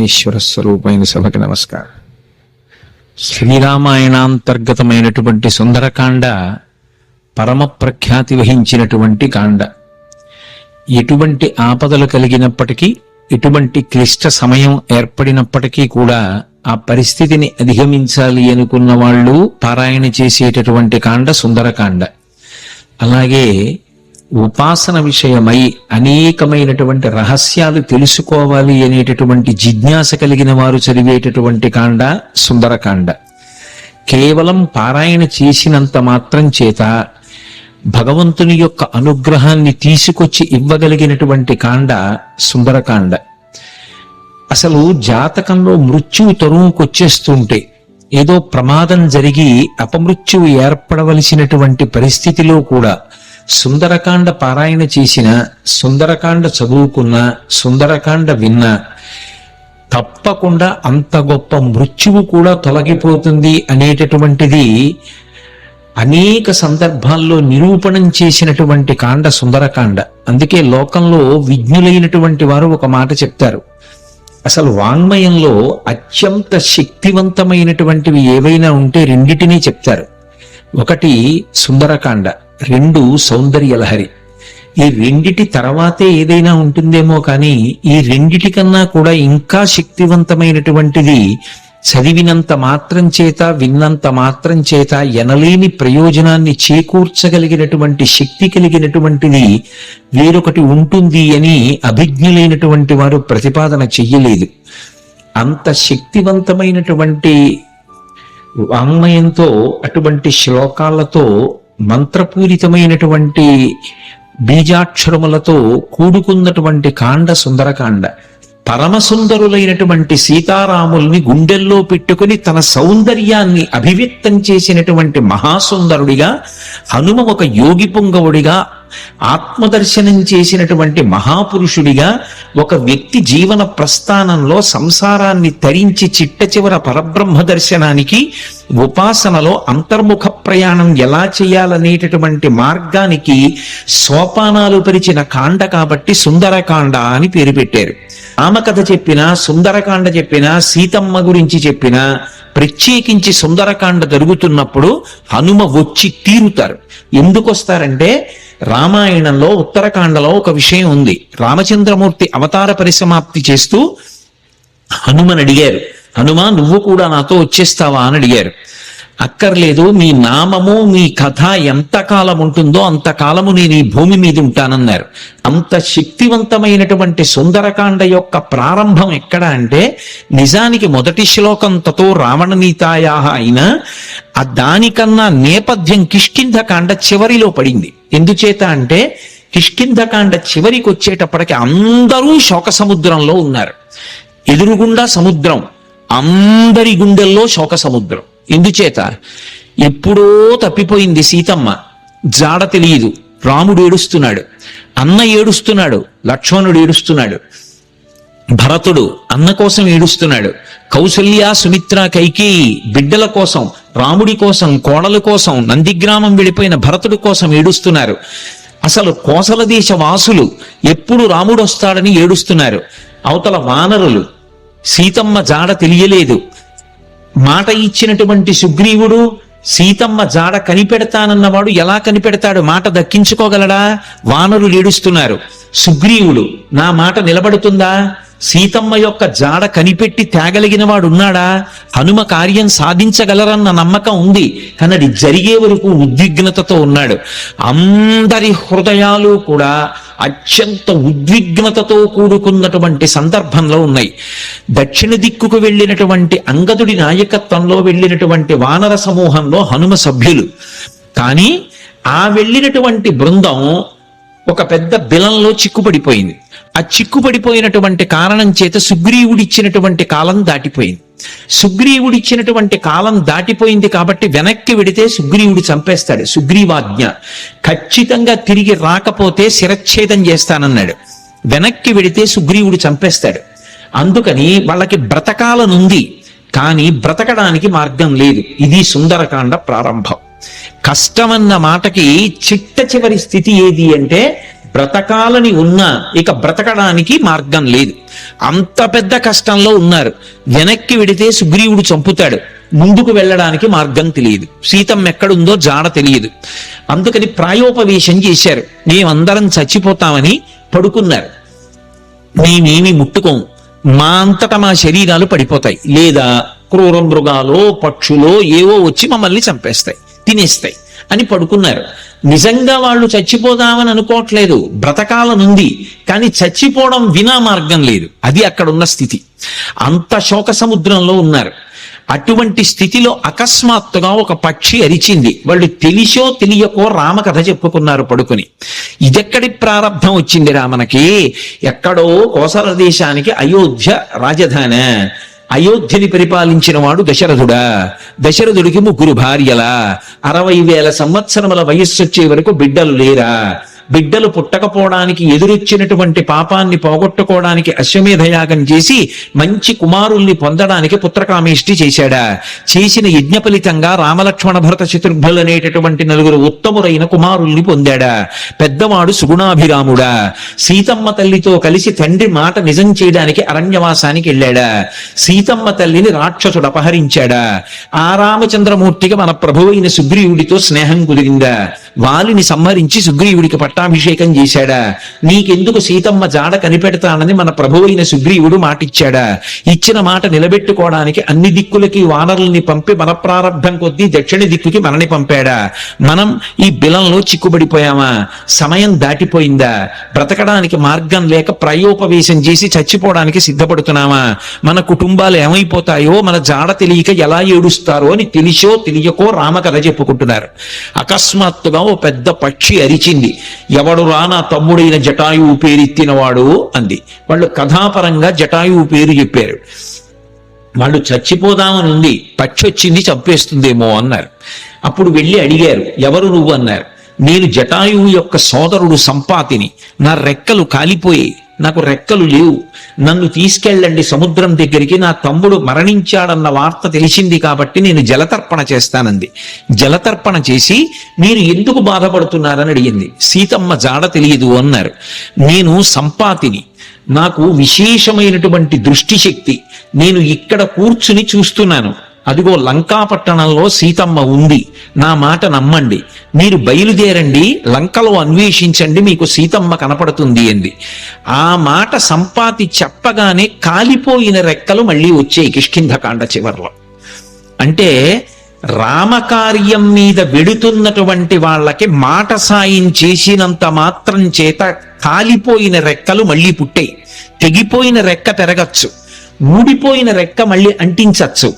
ఈశ్వర స్వరూపమైన సభకి నమస్కారం. శ్రీరామాయణాంతర్గతమైనటువంటి సుందరకాండ పరమ ప్రఖ్యాతి వహించినటువంటి కాండ. ఎటువంటి ఆపదలు కలిగినప్పటికీ, ఎటువంటి క్లిష్ట సమయం ఏర్పడినప్పటికీ కూడా ఆ పరిస్థితిని అధిగమించాలి అనుకున్న వాళ్ళు పారాయణ చేసేటటువంటి కాండ సుందరకాండ. అలాగే ఉపాసన విషయమై అనేకమైనటువంటి రహస్యాలు తెలుసుకోవాలి అనేటటువంటి జిజ్ఞాస కలిగిన వారు చదివేటటువంటి కాండ సుందరకాండ. కేవలం పారాయణ చేసినంత మాత్రం చేత భగవంతుని యొక్క అనుగ్రహాన్ని తీసుకొచ్చి ఇవ్వగలిగినటువంటి కాండ సుందరకాండ. అసలు జాతకంలో మృత్యువు తరువుకొచ్చేస్తుంటే, ఏదో ప్రమాదం జరిగి అపమృత్యువు ఏర్పడవలసినటువంటి పరిస్థితిలో కూడా సుందరకాండ పారాయణ చేసిన, సుందరకాండ చదువుకున్న, సుందరకాండ విన్న తప్పకుండా అంత గొప్ప మృత్యువు కూడా తొలగిపోతుంది అనేటటువంటిది అనేక సందర్భాల్లో నిరూపణం చేసినటువంటి కాండ సుందరకాండ. అందుకే లోకంలో విజ్ఞులైనటువంటి వారు ఒక మాట చెప్తారు. అసలు వాంగ్మయంలో అత్యంత శక్తివంతమైనటువంటివి ఏవైనా ఉంటే రెండిటినీ చెప్తారు. ఒకటి సుందరకాండ, రెండు సౌందర్యలహరి. ఈ రెండిటి తర్వాతే ఏదైనా ఉంటుందేమో కానీ ఈ రెండిటి కన్నా కూడా ఇంకా శక్తివంతమైనటువంటిది, చదివినంత మాత్రం చేత, విన్నంత మాత్రం చేత ఎనలేని ప్రయోజనాన్ని చేకూర్చగలిగినటువంటి శక్తి కలిగినటువంటిది వేరొకటి ఉంటుంది అని అభిజ్ఞులైనటువంటి వారు ప్రతిపాదన చెయ్యలేదు. అంత శక్తివంతమైనటువంటి వాంగ్మయంతో, అటువంటి శ్లోకాలతో, మంత్రపూరితమైనటువంటి బీజాక్షరములతో కూడుకున్నటువంటి కాండ సుందరకాండ. పరమసుందరులైనటువంటి సీతారాముల్ని గుండెల్లో పెట్టుకుని తన సౌందర్యాన్ని అభివ్యక్తం చేసినటువంటి మహాసుందరుడిగా, హనుమ ఒక యోగి పుంగవుడిగా, ఆత్మదర్శనం చేసినటువంటి మహాపురుషుడిగా, ఒక వ్యక్తి జీవన ప్రస్థానంలో సంసారాన్ని తరించి చిట్ట చివర పరబ్రహ్మ దర్శనానికి, ఉపాసనలో అంతర్ముఖ ప్రయాణం ఎలా చేయాలనేటటువంటి మార్గానికి సోపానాలు పరిచిన కాండ కాబట్టి సుందరకాండ అని పేరు పెట్టారు. రామకథ చెప్పినా, సుందరకాండ చెప్పినా, సీతమ్మ గురించి చెప్పినా, ప్రత్యేకించి సుందరకాండ జరుగుతున్నప్పుడు హనుమ వచ్చి తీరుతారు. ఎందుకు వస్తారంటే, రామాయణంలో ఉత్తరకాండలో ఒక విషయం ఉంది. రామచంద్రమూర్తి అవతార పరిసమాప్తి చేస్తూ హనుమని అడిగారు, హనుమా నువ్వు కూడా నాతో వచ్చేస్తావా అని అడిగారు. అక్కర్లేదు, మీ నామము, మీ కథ ఎంతకాలం ఉంటుందో అంతకాలము నేను ఈ భూమి మీద ఉంటానన్నారు. అంత శక్తివంతమైనటువంటి సుందరకాండ యొక్క ప్రారంభం ఎక్కడ అంటే, నిజానికి మొదటి శ్లోకం తతో రావణనీతాయా అయినా దానికన్నా నేపథ్యం కిష్కింధకాండ చివరిలో పడింది. ఎందుచేత అంటే, కిష్కింధకాండ చివరికి వచ్చేటప్పటికి అందరూ శోక సముద్రంలో ఉన్నారు. ఎదురుగుండా సముద్రం, అందరి గుండెల్లో శోక సముద్రం. ఎందుచేత, ఎప్పుడో తప్పిపోయింది సీతమ్మ, జాడ తెలియదు. రాముడు ఏడుస్తున్నాడు, అన్న ఏడుస్తున్నాడు, లక్ష్మణుడు ఏడుస్తున్నాడు, భరతుడు అన్న కోసం ఏడుస్తున్నాడు, కౌసల్య, సుమిత్ర, కైకేయి బిడ్డల కోసం, రాముడి కోసం, కోడల కోసం, నందిగ్రామం వెళ్ళిపోయిన భరతుడి కోసం ఏడుస్తున్నారు. అసలు కోసల దేశ వాసులు ఎప్పుడు రాముడు వస్తాడని ఏడుస్తున్నారు. అవతల వానరులు, సీతమ్మ జాడ తెలియలేదు. మాట ఇచ్చినటువంటి సుగ్రీవుడు సీతమ్మ జాడ కనిపెడతానన్నవాడు ఎలా కనిపెడతాడు? మాట దక్కించుకోగలడా? వానరులు ఏడుస్తున్నారు. సుగ్రీవుడు నా మాట నిలబడుతుందా? సీతమ్మ యొక్క జాడ కనిపెట్టి తేగలిగిన వాడు ఉన్నాడా? హనుమ కార్యం సాధించగలరన్న నమ్మకం ఉంది, కానీ అది జరిగే వరకు ఉద్విగ్నతతో ఉన్నాడు. అందరి హృదయాలు కూడా అత్యంత ఉద్విగ్నతతో కూడుకున్నటువంటి సందర్భంలో ఉన్నాయి. దక్షిణ దిక్కుకు వెళ్ళినటువంటి అంగదుడి నాయకత్వంలో వెళ్ళినటువంటి వానర సమూహంలో హనుమ సభ్యులు. కానీ ఆ వెళ్ళినటువంటి బృందం ఒక పెద్ద బిలంలో చిక్కుపడిపోయింది. ఆ చిక్కుపడిపోయినటువంటి కారణం చేత సుగ్రీవుడిచ్చినటువంటి కాలం దాటిపోయింది. సుగ్రీవుడిచ్చినటువంటి కాలం దాటిపోయింది కాబట్టి వెనక్కి వెడితే సుగ్రీవుడు చంపేస్తాడు. సుగ్రీవాజ్ఞ, ఖచ్చితంగా తిరిగి రాకపోతే శిరచ్ఛేదం చేస్తానన్నాడు. వెనక్కి వెడితే సుగ్రీవుడు చంపేస్తాడు. అందుకని వాళ్ళకి బ్రతకాలనుంది, కానీ బ్రతకడానికి మార్గం లేదు. ఇది సుందరకాండ ప్రారంభం. కష్టమన్న మాటకి చిట్ట చివరి స్థితి ఏది అంటే, బ్రతకాలని ఉన్నా ఇక బ్రతకడానికి మార్గం లేదు. అంత పెద్ద కష్టంలో ఉన్నారు. వెనక్కి వెడితే సుగ్రీవుడు చంపుతాడు, ముందుకు వెళ్ళడానికి మార్గం తెలియదు, సీతమ్మ ఎక్కడుందో జాడ తెలియదు. అందుకని ప్రాయోపవేశం చేశారు. మేమందరం చచ్చిపోతామని పడుకున్నారు. మేమేమి ముట్టుకోం, మా అంతటా మా శరీరాలు పడిపోతాయి, లేదా క్రూర మృగాలో పక్షులో ఏవో వచ్చి మమ్మల్ని చంపేస్తాయి, తినేస్తాయి అని పడుకున్నారు. నిజంగా వాళ్ళు చచ్చిపోదామని అనుకోవట్లేదు, బ్రతకాలనుంది, కానీ చచ్చిపోవడం వినా మార్గం లేదు. అది అక్కడున్న స్థితి. అంత శోక సముద్రంలో ఉన్నారు. అటువంటి స్థితిలో అకస్మాత్తుగా ఒక పక్షి అరిచింది. వాళ్ళు తెలిసో తెలియకో రామకథ చెప్పుకున్నారు పడుకుని. ఇదెక్కడి ప్రారంభం వచ్చింది రామనకి? ఎక్కడో కోసల దేశానికి అయోధ్య రాజధాని. అయోధ్యని పరిపాలించిన వాడు దశరథుడా. దశరథుడికి 3 భార్యలా. 60,000 సంవత్సరముల వయస్సు వచ్చే వరకు బిడ్డలు లేరా? బిడ్డలు పుట్టకపోవడానికి ఎదురొచ్చినటువంటి పాపాన్ని పోగొట్టుకోవడానికి అశ్వమేధయాగం చేసి మంచి కుమారుల్ని పొందడానికి పుత్రకామేష్టి చేశాడా? చేసిన యజ్ఞ ఫలితంగా రామలక్ష్మణ భరత శత్రుఘ్నులు అనేటటువంటి 4 ఉత్తములైన కుమారుల్ని పొందాడా? పెద్దవాడు సుగుణాభిరాముడా. సీతమ్మ తల్లితో కలిసి తండ్రి మాట నిజం చేయడానికి అరణ్యవాసానికి వెళ్ళాడా? సీతమ్మ తల్లిని రాక్షసుడు అపహరించాడా? ఆ రామచంద్రమూర్తికి మన ప్రభువైన సుగ్రీవుడితో స్నేహం కుదిరిందా? వాలిని సంహరించి సుగ్రీవుడికి పట్టాభిషేకం చేశాడా? నీకెందుకు సీతమ్మ జాడ కనిపెడతానని మన ప్రభువైన సుగ్రీవుడు మాటిచ్చాడా? ఇచ్చిన మాట నిలబెట్టుకోవడానికి అన్ని దిక్కులకి వానరుల్ని పంపి మన ప్రారంభం కొద్దీ దక్షిణ దిక్కుకి మనని పంపాడా? మనం ఈ బిలంలో చిక్కుబడిపోయామా? సమయం దాటిపోయిందా? బ్రతకడానికి మార్గం లేక ప్రాయోపవేశం చేసి చచ్చిపోవడానికి సిద్ధపడుతున్నామా? మన కుటుంబాలు ఏమైపోతాయో, మన జాడ తెలియక ఎలా ఏడుస్తారో అని తెలిసో తెలియకో రామకథ చెప్పుకుంటున్నారు. అకస్మాత్తుగా ఓ పెద్ద పక్షి అరిచింది. ఎవడు రా నా తమ్ముడైన జటాయువు పేరెత్తినవాడు అంది. వాళ్ళు కథాపరంగా జటాయువు పేరు చెప్పారు. వాళ్ళు చచ్చిపోదామని ఉంది, పక్షి వచ్చింది చంపేస్తుందేమో అన్నారు. అప్పుడు వెళ్ళి అడిగారు, ఎవరు నువ్వు అన్నారు. నేను జటాయువు యొక్క సోదరుడు సంపాతిని. నా రెక్కలు కాలిపోయాయి, నాకు రెక్కలు లేవు, నన్ను తీసుకెళ్ళండి సముద్రం దగ్గరికి, నా తమ్ముడు మరణించాడన్న వార్త తెలిసింది కాబట్టి నేను జలతర్పణ చేస్తానంది. జలతర్పణ చేసి మీరు ఎందుకు బాధపడుతున్నారని అడిగింది. సీతమ్మ జాడ తెలియదు అన్నారు. నేను సంపాతిని, నాకు విశేషమైనటువంటి దృష్టి శక్తి, నేను ఇక్కడ కూర్చుని చూస్తున్నాను. అదిగో లంకాపట్టణంలో సీతమ్మ ఉంది, నా మాట నమ్మండి, మీరు బయలుదేరండి, లంకలో అన్వేషించండి, మీకు సీతమ్మ కనపడుతుంది అంది. ఆ మాట సంపాతి చెప్పగానే కాలిపోయిన రెక్కలు మళ్ళీ వచ్చాయి కిష్కింధకాండ చివర్లో. అంటే రామకార్యం మీద వెడుతున్నటువంటి వాళ్ళకి మాట సాయం చేసినంత మాత్రం చేత కాలిపోయిన రెక్కలు మళ్ళీ పుట్టాయి. తెగిపోయిన రెక్క పెరగచ్చు, ఊడిపోయిన రెక్క మళ్ళీ అంటించచ్చు,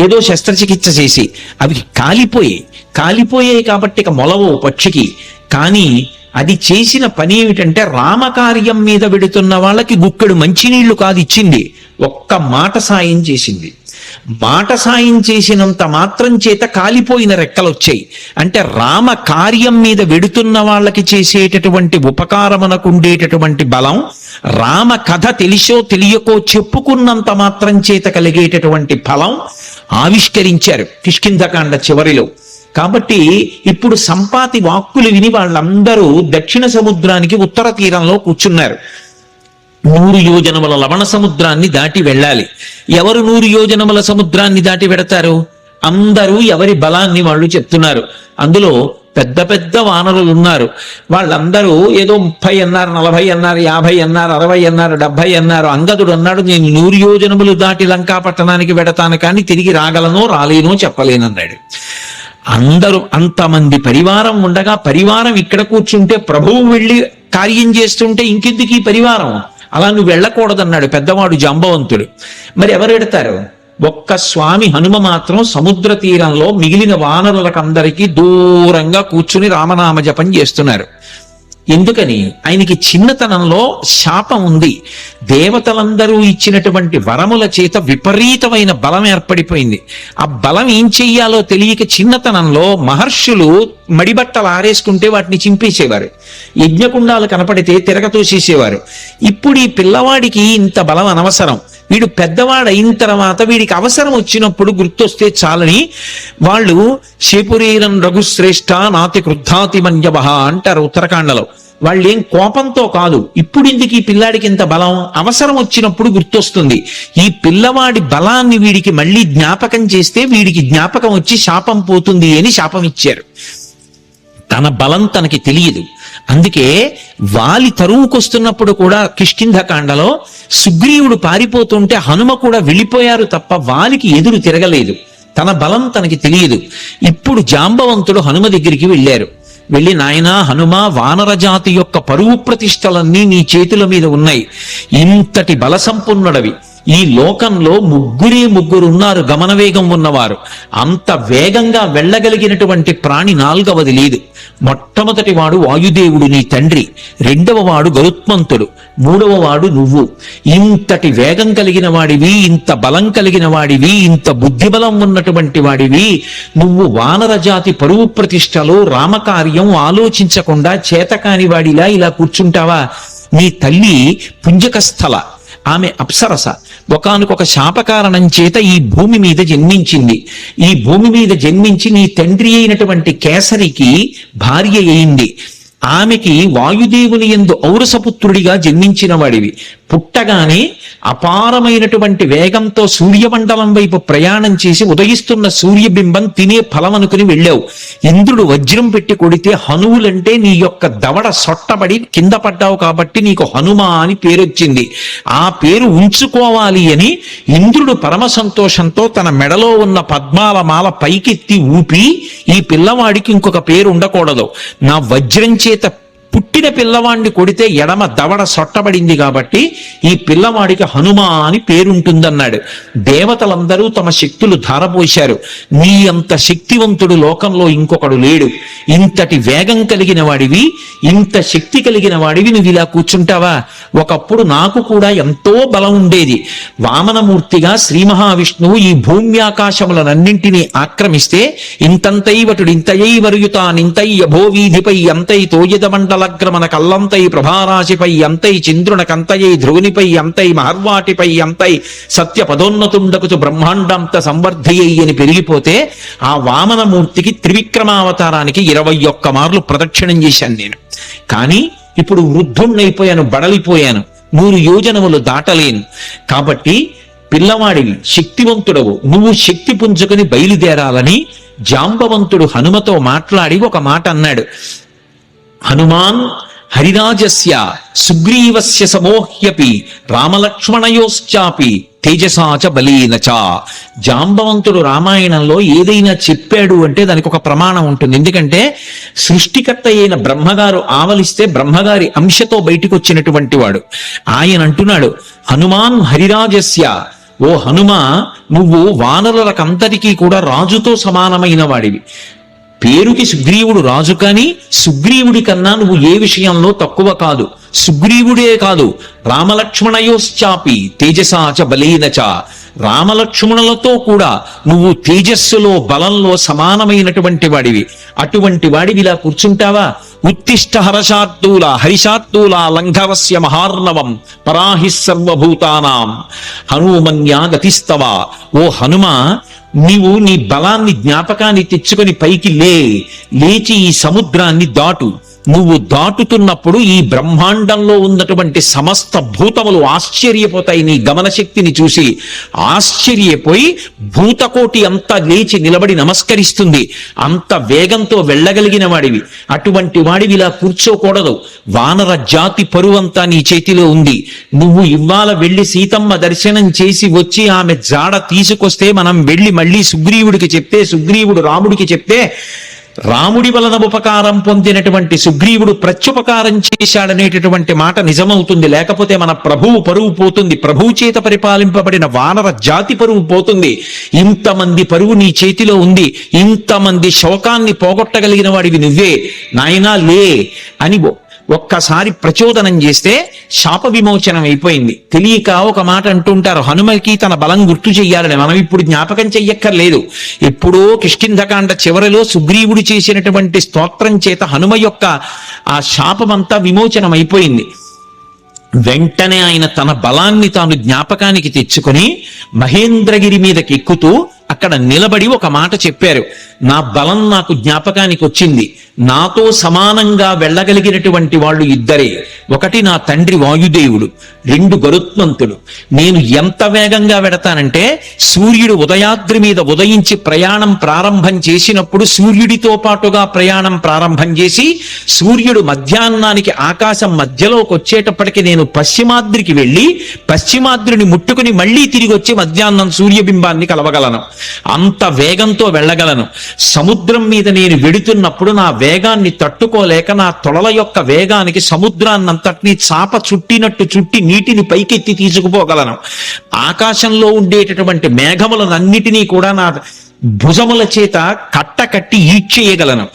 ఏదో శస్త్రచికిత్స చేసి. అవి కాలిపోయాయి కాబట్టి ఇక మొలవో పక్షికి. కానీ అది చేసిన పని ఏమిటంటే రామకార్యం మీద వెడుతున్న వాళ్ళకి గుక్కెడు మంచినీళ్లు కాదు ఇచ్చింది, ఒక్క మాట సాయం చేసింది. మాట సాయం చేసినంత మాత్రం చేత కాలిపోయిన రెక్కలు వచ్చాయి. అంటే రామ కార్యం మీద వెడుతున్న వాళ్ళకి చేసేటటువంటి ఉపకారమునకు ఉండేటటువంటి బలం, రామ కథ తెలిసో తెలియకో చెప్పుకున్నంత మాత్రం చేత కలిగేటటువంటి ఫలం ఆవిష్కరించారు కిష్కింధకాండ చివరిలో. కాబట్టి ఇప్పుడు సంపాతి వాక్కులు విని వాళ్ళందరూ దక్షిణ సముద్రానికి ఉత్తర తీరంలో కూర్చున్నారు. 100 యోజనముల లవణ సముద్రాన్ని దాటి వెళ్ళాలి. ఎవరు 100 యోజనముల సముద్రాన్ని దాటి వెడతారు? అందరూ ఎవరి బలాన్ని వాళ్ళు చెప్తున్నారు. అందులో పెద్ద పెద్ద వానరులు ఉన్నారు. వాళ్ళందరూ ఏదో 30 అన్నారు, 40 అన్నారు, 50 అన్నారు, 60 అన్నారు, 70 అన్నారు. అంగదుడు అన్నాడు, నేను 100 యోజనములు దాటి లంకా పట్టణానికి వెడతాను, కానీ తిరిగి రాగలనో రాలేనో చెప్పలేనన్నాడు. అందరూ అంతమంది పరివారం ఉండగా, పరివారం ఇక్కడ కూర్చుంటే ప్రభువు వెళ్ళి కార్యం చేస్తుంటే ఇంకెందుకు ఈ పరివారం, అలా నువ్వు వెళ్ళకూడదన్నాడు పెద్దవాడు జాంబవంతుడు. మరి ఎవరు ఎడతారు? ఒక్క స్వామి హనుమ మాత్రం సముద్ర తీరంలో మిగిలిన వానరులకందరికీ దూరంగా కూర్చుని రామనామ జపం చేస్తున్నారు. ఎందుకని? ఆయనకి చిన్నతనంలో శాపం ఉంది. దేవతలందరూ ఇచ్చినటువంటి వరముల చేత విపరీతమైన బలం ఏర్పడిపోయింది. ఆ బలం ఏం చెయ్యాలో తెలియక చిన్నతనంలో మహర్షులు మడిబట్టలు ఆరేసుకుంటే వాటిని చింపేసేవారు, యజ్ఞకుండాలు కనపడితే తిరగతోసేసేవారు. ఇప్పుడు ఈ పిల్లవాడికి ఇంత బలం అనవసరం, వీడు పెద్దవాడు అయిన తర్వాత వీడికి అవసరం వచ్చినప్పుడు గుర్తొస్తే చాలని వాళ్ళు శేపురీరం రఘుశ్రేష్ఠ నాతి క్రుద్ధాతి మన్యవహ అంటారు ఉత్తరాఖండలో. వాళ్ళేం కోపంతో కాదు, ఇప్పుడు ఎందుకు ఈ పిల్లాడికి ఇంత బలం, అవసరం వచ్చినప్పుడు గుర్తొస్తుంది. ఈ పిల్లవాడి బలాన్ని వీడికి మళ్ళీ జ్ఞాపకం చేస్తే వీడికి జ్ఞాపకం వచ్చి శాపం పోతుంది అని శాపం ఇచ్చారు. తన బలం తనకి తెలియదు. అందుకే వాలి తరువుకొస్తున్నప్పుడు కూడా కిష్కింధకాండలో సుగ్రీవుడు పారిపోతుంటే హనుమ కూడా వెళ్ళిపోయారు తప్ప వాలికి ఎదురు తిరగలేదు. తన బలం తనకి తెలియదు. ఇప్పుడు జాంబవంతుడు హనుమ దగ్గరికి వెళ్ళారు. వెళ్ళి, నాయనా హనుమ, వానర జాతి యొక్క పరువు ప్రతిష్టలన్నీ నీ చేతుల మీద ఉన్నాయి. ఇంతటి బల సంపన్నుడవి. ఈ లోకంలో ముగ్గురున్నారు గమనవేగం ఉన్నవారు. అంత వేగంగా వెళ్ళగలిగినటువంటి ప్రాణి నాలుగవది లేదు. మొట్టమొదటి వాడు వాయుదేవుడు నీ తండ్రి, రెండవ వాడు గరుత్మంతుడు, మూడవ వాడు నువ్వు. ఇంతటి వేగం కలిగిన వాడివి, ఇంత బలం కలిగిన వాడివి, ఇంత బుద్ధిబలం ఉన్నటువంటి వాడివి, నువ్వు వానర జాతి పరువు ప్రతిష్టలో రామకార్యం ఆలోచించకుండా చేతకాని వాడిలా ఇలా కూర్చుంటావా? నీ తల్లి పుంజకస్థల, ఆమె అప్సరస. ఒకానొక శాపకారణం చేత ఈ భూమి మీద జన్మించింది. ఈ భూమి మీద జన్మించి నీ తండ్రి అయినటువంటి కేసరికి భార్య అయింది. ఆమెకి వాయుదేవుని యందు ఔరసపుత్రుడిగా జన్మించిన వాడివి. పుట్టగానే అపారమైనటువంటి వేగంతో సూర్యమండలం వైపు ప్రయాణం చేసి ఉదయిస్తున్న సూర్యబింబం తినే ఫలం అనుకుని వెళ్ళావు. ఇంద్రుడు వజ్రం పెట్టి కొడితే హనువులంటే నీ యొక్క దవడ సొట్టబడి కింద పడ్డావు కాబట్టి నీకు హనుమ అని పేరొచ్చింది. ఆ పేరు ఉంచుకోవాలి అని ఇంద్రుడు పరమ సంతోషంతో తన మెడలో ఉన్న పద్మాల మాల పైకెత్తి ఊపి, ఈ పిల్లవాడికి ఇంకొక పేరు ఉండకూడదు, నా వజ్రం చేత పుట్టిన పిల్లవాడిని కొడితే ఎడమ దవడ సొట్టబడింది కాబట్టి ఈ పిల్లవాడికి హనుమ అని పేరుంటుందన్నాడు. దేవతలందరూ తమ శక్తులు ధారపోశారు. నీ అంత శక్తివంతుడు లోకంలో ఇంకొకడు లేడు. ఇంతటి వేగం కలిగిన వాడివి, ఇంత శక్తి కలిగిన వాడివి, నువ్వు ఇలా కూర్చుంటావా? ఒకప్పుడు నాకు కూడా ఎంతో బలం ఉండేది. వామనమూర్తిగా శ్రీ మహావిష్ణువు ఈ భూమ్యాకాశములనన్నింటినీ ఆక్రమిస్తే ఇంతంతైవటుడు ఇంతయై వరుయుతానింతై అభోవీధిపై అంతై తోయద మండల గ్రమణ కల్లంతై ప్రభారాశిపై అంతై చంద్రునకంతయై ధ్రువునిపై అంతై మహర్వాటిపై అంతై సత్య పదోన్నతుండకుచు బ్రహ్మాండంత సంవర్ధయ్యి అని పెరిగిపోతే ఆ వామనమూర్తికి త్రివిక్రమావతారానికి 21 మార్లు ప్రదక్షిణం చేశాను నేను. కానీ ఇప్పుడు వృద్ధుణ్ణైపోయాను, బడలిపోయాను, 100 యోజనములు దాటలేను. కాబట్టి పిల్లవాడివి, శక్తివంతుడవు, నువ్వు శక్తి పుంజుకొని బయలుదేరాలని జాంబవంతుడు హనుమతో మాట్లాడి ఒక మాట అన్నాడు. హనుమాన్ హరిరాజస్య సుగ్రీవస్య సమోహ్యపి రామలక్ష్మణయోశ్చాపి తేజసాచ బలీనచ. జాంబవంతుడు రామాయణంలో ఏదైనా చెప్పాడు అంటే దానికి ఒక ప్రమాణం ఉంటుంది. ఎందుకంటే సృష్టికర్త అయిన బ్రహ్మగారు ఆవలిస్తే బ్రహ్మగారి అంశతో బయటికి వచ్చినటువంటి వాడు. ఆయన అంటున్నాడు, హనుమాన్ హరిరాజస్య, ఓ హనుమ, నువ్వు వానరులకంతటికీ కూడా రాజుతో సమానమైన వాడివి. పేరుకి సుగ్రీవుడు రాజు, కానీ సుగ్రీవుడి కన్నా నువ్వు ఏ విషయంలో తక్కువ కాదు. సుగ్రీవుడే కాదు, రామలక్ష్మణయోశ్చాపి తేజసాచ బలీనచ, రామలక్ష్మణులతో కూడా నువ్వు తేజస్సులో బలంలో సమానమైనటువంటి వాడివి. అటువంటి వాడివి ఇలా కూర్చుంటావా? ఉత్తిష్ట హర్షార్దూల హరిషార్దూల లంఘవస్య మహార్ణవం పరాహి సర్వభూతానాం హనుమన్యా గతిస్తవ. ఓ హనుమ, నీవు నీ బలాన్ని జ్ఞాపకాన్ని తెచ్చుకొని పైకి లేచి ఈ సముద్రాన్ని దాటు. నువ్వు దాటుతున్నప్పుడు ఈ బ్రహ్మాండంలో ఉన్నటువంటి సమస్త భూతములు ఆశ్చర్యపోతాయి నీ గమన శక్తిని చూసి. ఆశ్చర్యపోయి భూతకోటి అంతా లేచి నిలబడి నమస్కరిస్తుంది. అంత వేగంతో వెళ్ళగలిగిన వాడివి. అటువంటి వాడివి ఇలా కూర్చోకూడదు. వానర జాతి పరువంతా నీ చేతిలో ఉంది. నువ్వు ఇవాళ వెళ్ళి సీతమ్మ దర్శనం చేసి వచ్చి ఆమె జాడ తీసుకొస్తే మనం వెళ్ళి మళ్ళీ సుగ్రీవుడికి చెప్తే, సుగ్రీవుడు రాముడికి చెప్తే, రాముడి వలన ఉపకారం పొందినటువంటి సుగ్రీవుడు ప్రత్యుపకారం చేశాడనేటటువంటి మాట నిజమవుతుంది. లేకపోతే మన ప్రభువు పరువు పోతుంది. ప్రభువు చేత పరిపాలింపబడిన వానర జాతి పరువు పోతుంది. ఇంతమంది పరువు నీ చేతిలో ఉంది. ఇంతమంది శోకాన్ని పోగొట్టగలిగిన వాడివి నువ్వే. నాయనా లే అని ఒక్కసారి ప్రచోదనం చేస్తే శాప విమోచనం అయిపోయింది. తెలియక ఒక మాట అంటుంటారు, హనుమకి తన బలం గుర్తు చెయ్యాలని. మనం ఇప్పుడు జ్ఞాపకం చెయ్యక్కర్లేదు. ఎప్పుడో కిష్కింధకాండ చివరిలో సుగ్రీవుడు చేసినటువంటి స్తోత్రం చేత హనుమ యొక్క ఆ శాపమంతా విమోచనం అయిపోయింది. వెంటనే ఆయన తన బలాన్ని తాను జ్ఞాపకానికి తెచ్చుకొని మహేంద్రగిరి మీదకి ఎక్కుతూ అక్కడ నిలబడి ఒక మాట చెప్పారు. నా బలం నాకు జ్ఞాపకానికి వచ్చింది. నాతో సమానంగా వెళ్ళగలిగినటువంటి వాళ్ళు ఇద్దరే. ఒకటి నా తండ్రి వాయుదేవుడు, రెండు గరుత్మంతుడు. నేను ఎంత వేగంగా వెడతానంటే సూర్యుడు ఉదయాద్రి మీద ఉదయించి ప్రయాణం ప్రారంభం చేసినప్పుడు సూర్యుడితో పాటుగా ప్రయాణం ప్రారంభం చేసి సూర్యుడు మధ్యాహ్నానికి ఆకాశం మధ్యలోకి వచ్చేటప్పటికి నేను పశ్చిమాద్రికి వెళ్ళి పశ్చిమాద్రిని ముట్టుకుని మళ్ళీ తిరిగి వచ్చి మధ్యాహ్నం సూర్యబింబాన్ని కలవగలను. అంత వేగంతో వెళ్ళగలను. సముద్రం మీద నేను వెడుతున్నప్పుడు నా వేగాన్ని తట్టుకోలేక నా తొడల యొక్క వేగానికి సముద్రాన్నంతటినీ చాప చుట్టినట్టు చుట్టి నీటిని పైకెత్తి తీసుకుపోగలను. ఆకాశంలో ఉండేటటువంటి మేఘములనన్నిటినీ కూడా నా భుజముల చేత కట్టకట్టి ఈడ్చేయగలను.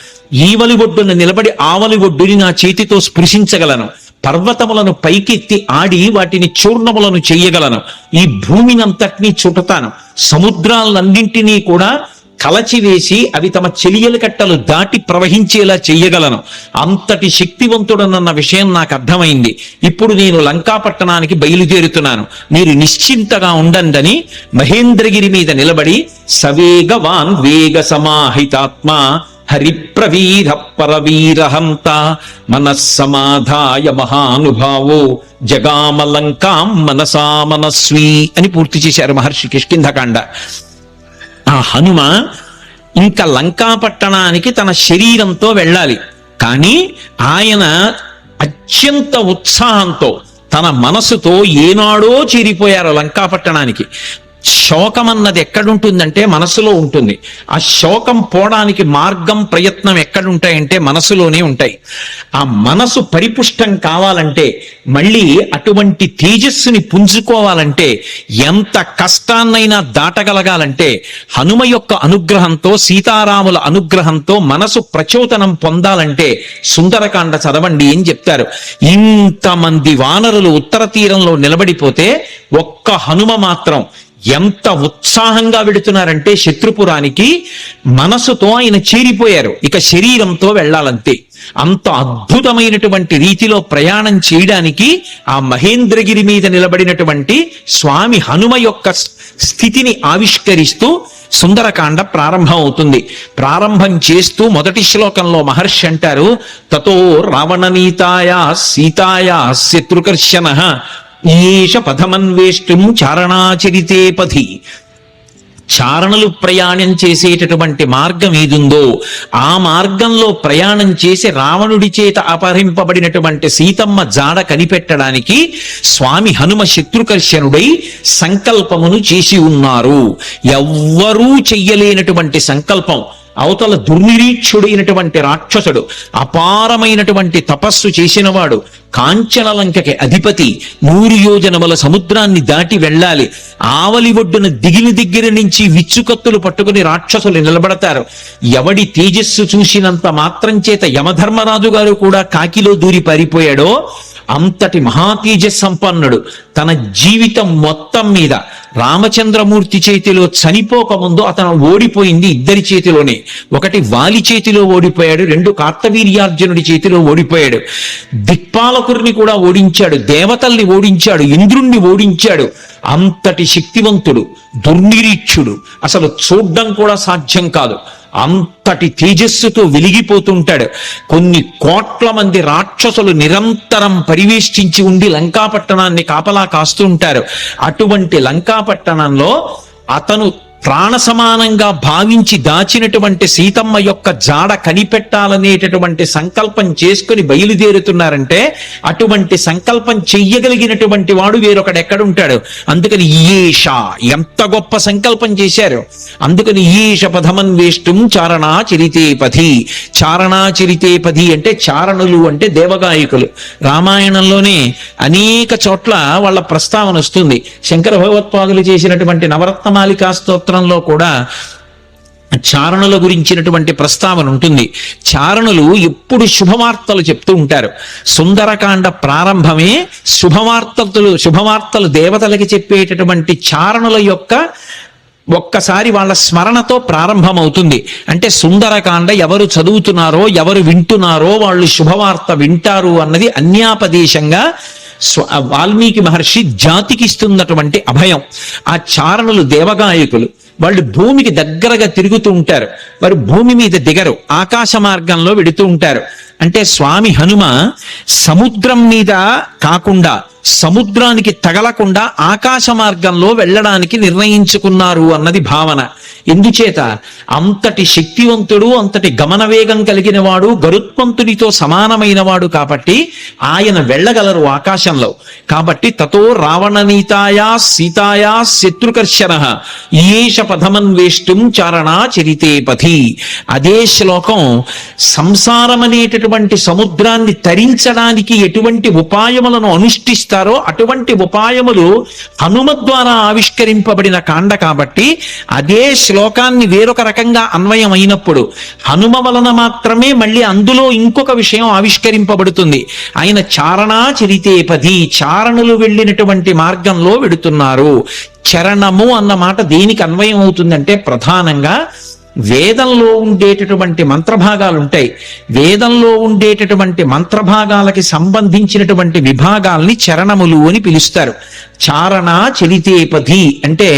ఈవలి ఒడ్డున నిలబడి ఆవలి ఒడ్డుని నా చేతితో స్పృశించగలను. పర్వతములను పైకెత్తి ఆడి వాటిని చూర్ణములను చెయ్యగలను. ఈ భూమినంతటినీ చుట్టుతాను. సముద్రాలన్నింటినీ కూడా కలచివేసి అవి తమ చెలియల కట్టలు దాటి ప్రవహించేలా చెయ్యగలను. అంతటి శక్తివంతుడనన్న విషయం నాకు అర్థమైంది. ఇప్పుడు నేను లంకాపట్టణానికి బయలుదేరుతున్నాను, మీరు నిశ్చింతగా ఉండండి మహేంద్రగిరి మీద నిలబడి సవేగవాన్ వేగ సమాహితాత్మ హరిప్రవీర పరవీరహంత మనస్సమాధాయ మహానుభావో జగామలంకాం మనసా మనస్వీ అని పూర్తి చేశారు మహర్షి కిష్కింధకాండ. ఆ హనుమ ఇంకా లంకాపట్టణానికి తన శరీరంతో వెళ్ళాలి. కానీ ఆయన అత్యంత ఉత్సాహంతో తన మనసుతో ఏనాడో చేరిపోయారు లంకాపట్టణానికి. శోకం అన్నది ఎక్కడుంటుందంటే మనసులో ఉంటుంది. ఆ శోకం పోవడానికి మార్గం ప్రయత్నం ఎక్కడుంటాయంటే మనసులోనే ఉంటాయి. ఆ మనసు పరిపుష్టం కావాలంటే, మళ్ళీ అటువంటి తేజస్సుని పుంజుకోవాలంటే, ఎంత కష్టాన్నైనా దాటగలగాలంటే హనుమ యొక్క అనుగ్రహంతో, సీతారాముల అనుగ్రహంతో మనసు ప్రచోదనం పొందాలంటే సుందరకాండ చదవండి అని చెప్తారు. ఇంతమంది వానరులు ఉత్తర తీరంలో నిలబడిపోతే ఒక్క హనుమ మాత్రం ఎంత ఉత్సాహంగా వెడుతున్నారంటే శత్రుపురానికి మనసుతో ఆయన చేరిపోయారు. ఇక శరీరంతో వెళ్ళాలంతే. అంత అద్భుతమైనటువంటి రీతిలో ప్రయాణం చేయడానికి ఆ మహేంద్రగిరి మీద నిలబడినటువంటి స్వామి హనుమ యొక్క స్థితిని ఆవిష్కరిస్తూ సుందరకాండ ప్రారంభం అవుతుంది. ప్రారంభం చేస్తూ మొదటి శ్లోకంలో మహర్షి అంటారు, తతో రావణనీతాయా సీతాయా శత్రుకర్షణ ఈశ పథమన్వేష్టం చారణాచరితే పథి. చారణలు ప్రయాణం చేసేటటువంటి మార్గం ఏదుందో ఆ మార్గంలో ప్రయాణం చేసి రావణుడి చేత అపహరింపబడినటువంటి సీతమ్మ జాడ కనిపెట్టడానికి స్వామి హనుమ శత్రుకర్షణుడై సంకల్పమును చేసి ఉన్నారు. ఎవ్వరూ చెయ్యలేనటువంటి సంకల్పం. అవతల దుర్నిరీక్షుడైనటువంటి రాక్షసుడు, అపారమైనటువంటి తపస్సు చేసినవాడు, కాంచనలంకకి అధిపతి, 100 యోజనముల సముద్రాన్ని దాటి వెళ్ళాలి. ఆవలి ఒడ్డున దిగిన దగ్గర నుంచి విచ్చుకత్తులు పట్టుకుని రాక్షసులు నిలబడతారు. ఎవడి తేజస్సు చూసినంత మాత్రం చేత యమధర్మరాజు గారు కూడా కాకిలో దూరి పారిపోయాడో అంతటి మహాతేజస్ సంపన్నుడు. తన జీవితం మొత్తం మీద రామచంద్రమూర్తి చేతిలో చనిపోకముందు అతను ఓడిపోయింది ఇద్దరి చేతిలోనే. ఒకటి వాలి చేతిలో ఓడిపోయాడు, 2 కార్తవీర్యార్జునుడి చేతిలో ఓడిపోయాడు. దిక్పాలకుడిని కూడా ఓడించాడు, దేవతల్ని ఓడించాడు, ఇంద్రుణ్ణి ఓడించాడు. అంతటి శక్తివంతుడు, దుర్నిరీక్షుడు, అసలు చూడ్డం కూడా సాధ్యం కాదు. అంతటి తేజస్సుతో వెలిగిపోతుంటాడు. కొన్ని కోట్ల మంది రాక్షసులు నిరంతరం పరివేష్టించి ఉండి లంకాపట్టణాన్ని కాపలా కాస్తూ ఉంటారు. అటువంటి లంకాపట్టణంలో అతను ప్రాణ సమానంగా భావించి దాచినటువంటి సీతమ్మ యొక్క జాడ కనిపెట్టాలనేటటువంటి సంకల్పం చేసుకుని బయలుదేరుతున్నారంటే అటువంటి సంకల్పం చెయ్యగలిగినటువంటి వాడు వేరొకడెక్కడుంటాడు. అందుకని ఈశ ఎంత గొప్ప సంకల్పం చేశారు. అందుకని ఈశ పథమన్వేష్టం చారణాచరితే పథి. చారణాచరితే పథి అంటే చారణులు అంటే దేవగాయకులు. రామాయణంలోనే అనేక చోట్ల వాళ్ళ ప్రస్తావన వస్తుంది. శంకర భగవత్పాదులు చేసినటువంటి నవరత్నమాలికా స్తోత్రం లో కూడా చారణుల గురించినటువంటి ప్రస్తావన ఉంటుంది. చారణులు ఎప్పుడు శుభవార్తలు చెప్తూ ఉంటారు. సుందరకాండ ప్రారంభమే శుభవార్తలు దేవతలకి చెప్పేటటువంటి చారణుల యొక్క ఒక్కసారి వాళ్ళ స్మరణతో ప్రారంభమవుతుంది. అంటే సుందరకాండ ఎవరు చదువుతున్నారో ఎవరు వింటున్నారో వాళ్ళు శుభవార్త వింటారు అన్నది అన్యాపదేశంగా వాల్మీకి మహర్షి జాతికి ఇస్తున్నటువంటి అభయం. ఆ చారణులు దేవగాయకులు, వాళ్ళు భూమికి దగ్గరగా తిరుగుతూ ఉంటారు. వారు భూమి మీద దిగరు, ఆకాశ మార్గంలో వెడుతూ ఉంటారు. అంటే స్వామి హనుమ సముద్రం మీద కాకుండా, సముద్రానికి తగలకుండా ఆకాశ మార్గంలో వెళ్ళడానికి నిర్ణయించుకున్నారు అన్నది భావన. ఎందుచేత అంతటి శక్తివంతుడు, అంతటి గమన వేగం కలిగిన వాడు, గరుత్మంతుడితో సమానమైన వాడు కాబట్టి ఆయన వెళ్ళగలరు ఆకాశంలో. కాబట్టి తతో రావణనీతాయా సీతాయా శత్రుకర్షణ ఈయేష పథమన్వేష్టం చారణా చరితే పథి. అదే శ్లోకం సంసారం అనేటటువంటి సముద్రాన్ని తరించడానికి ఎటువంటి ఉపాయములను అనుష్ఠిస్తారో అటువంటి ఉపాయములు హనుమ ద్వారా ఆవిష్కరింపబడిన కాండ కాబట్టి అదే శ్లోకాన్ని వేరొక రకంగా అన్వయం అయినప్పుడు హనుమ వలన మాత్రమే మళ్ళీ అందులో ఇంకొక విషయం ఆవిష్కరింపబడుతుంది. ఆయన చారణా చరితే పది, చారణులు వెళ్ళినటువంటి మార్గంలో వెడుతున్నారు. చరణము అన్న మాట దేనికి అన్వయం అవుతుందంటే ప్రధానంగా వేదంలో ఉండేటటువంటి మంత్రభాగాలు ఉంటాయి. వేదంలో ఉండేటటువంటి మంత్రభాగాలకి సంబంధించినటువంటి విభాగాల్ని చరణములు అని పిలుస్తారు. చారణ చలితేపథి అంటే